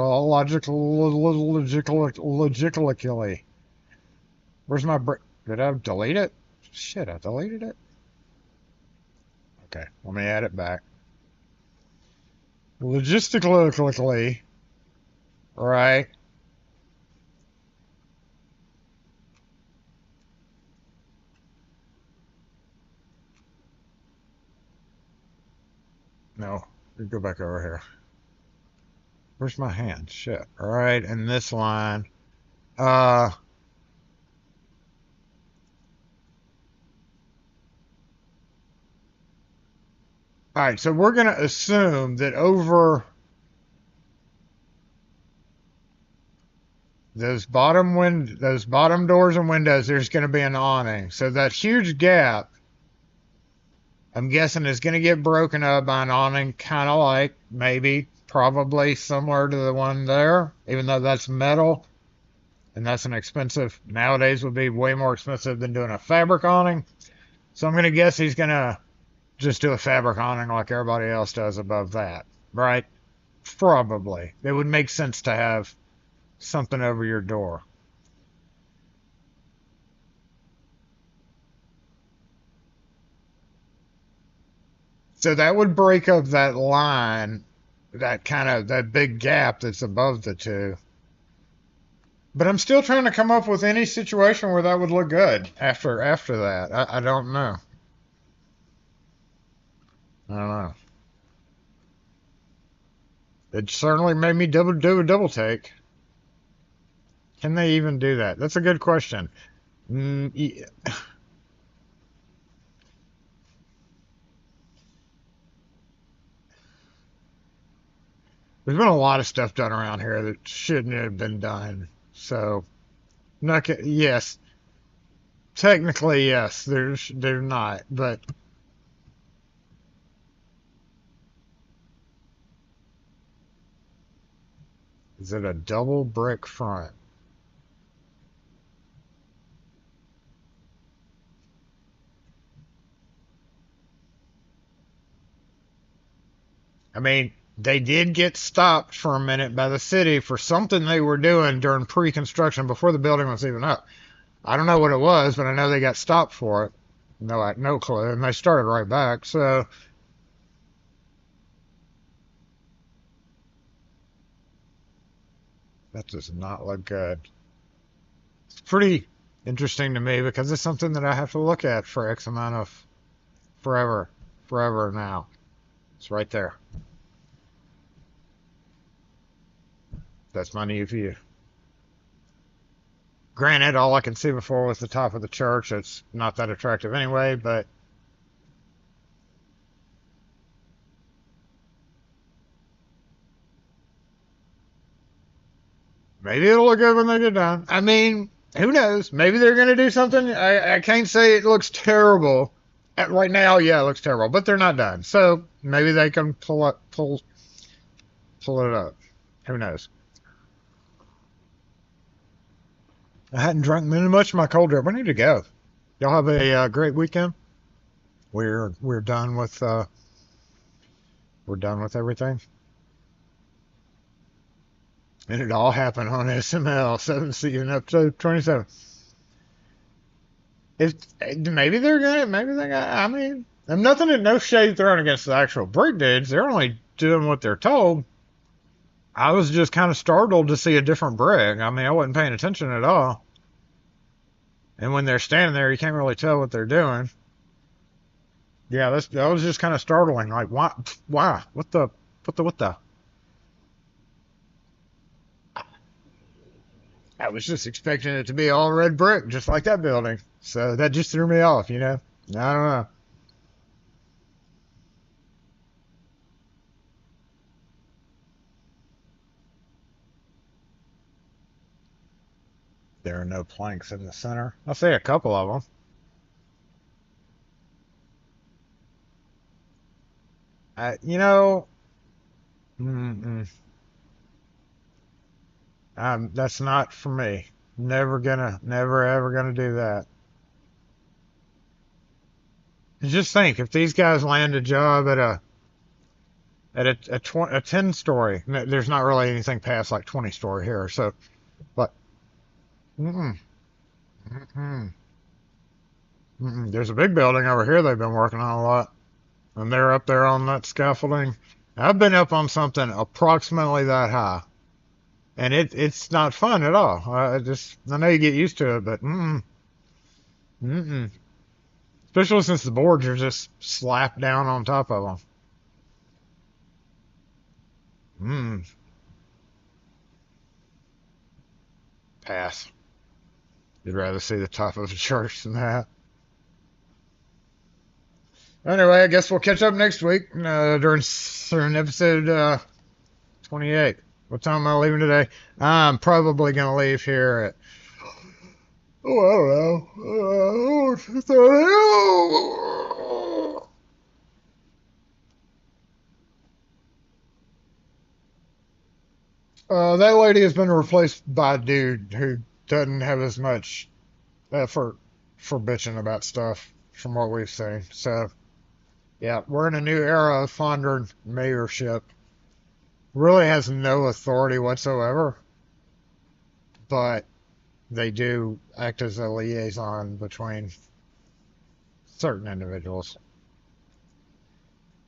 Where's my brick? Did I delete it? Shit, I deleted it. Okay, let me add it back. Logistically, right? No, go back over here. Where's my hand? Shit. All right, and this line. All right, so we're gonna assume that over those bottom doors and windows, there's gonna be an awning. So that huge gap, I'm guessing, is gonna get broken up by an awning, kind of like maybe, probably similar to the one there, even though that's metal. And that's an expensive, nowadays would be way more expensive than doing a fabric awning. So I'm going to guess he's going to just do a fabric awning like everybody else does above that, right? Probably. It would make sense to have something over your door. So that would break up that line, that big gap that's above the two. But I'm still trying to come up with any situation where that would look good after that. I don't know. I don't know. It certainly made me do a double take. Can they even do that? That's a good question. Yeah. There's been a lot of stuff done around here that shouldn't have been done. So, yes, technically yes, they're not, but is it a double brick front? I mean, they did get stopped for a minute by the city for something they were doing during pre-construction before the building was even up. I don't know what it was, but I know they got stopped for it. No clue, and they started right back. So that does not look good. It's pretty interesting to me because it's something that I have to look at for X amount of forever now. It's right there. That's my new view. Granted, all I can see before was the top of the church. It's not that attractive anyway, but maybe it'll look good when they get done. I mean, who knows? Maybe they're going to do something. I can't say it looks terrible. Right now, yeah, it looks terrible, but they're not done. So maybe they can pull it up. Who knows? I hadn't drunk much of my cold drink. We need to go. Y'all have a great weekend. We're done with everything, and it all happened on SML 7 episode 27. If maybe they're gonna, maybe they got. I mean, I'm nothing, no shade thrown against the actual brick dudes. They're only doing what they're told. I was just kind of startled to see a different brick. I mean, I wasn't paying attention at all. And when they're standing there, you can't really tell what they're doing. Yeah, that was just kind of startling. Like, why? Why? What the? What the? I was just expecting it to be all red brick, just like that building. So that just threw me off, you know? I don't know. There are no planks in the center. I'll say a couple of them. You know, mm-mm, that's not for me. Never ever gonna do that. Just think, if these guys land a job at a 10-story, there's not really anything past like 20-story here. So, but mm-mm, mm-mm, mm-mm. There's a big building over here they've been working on a lot, and they're up there on that scaffolding. I've been up on something approximately that high, and it's not fun at all. I know you get used to it, but mm-mm. Especially since the boards are just slapped down on top of them. Pass. You'd rather see the top of a church than that. Anyway, I guess we'll catch up next week during episode 28. What time am I leaving today? I'm probably going to leave here at, oh, I don't know. That lady has been replaced by a dude who doesn't have as much effort for bitching about stuff from what we've seen. So, yeah, we're in a new era of Fondren mayorship. Really has no authority whatsoever, but they do act as a liaison between certain individuals.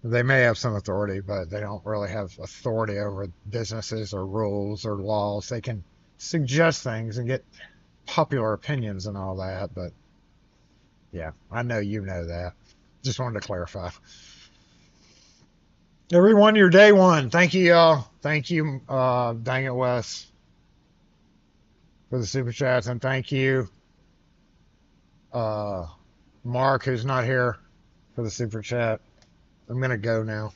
They may have some authority, but they don't really have authority over businesses or rules or laws. They can suggest things and get popular opinions and all that, but yeah, I know you know that. Just wanted to clarify. Everyone, your day one. Thank you, y'all. Thank you, dang it, Wes, for the super chats, and thank you, Mark, who's not here, for the super chat. I'm gonna go now.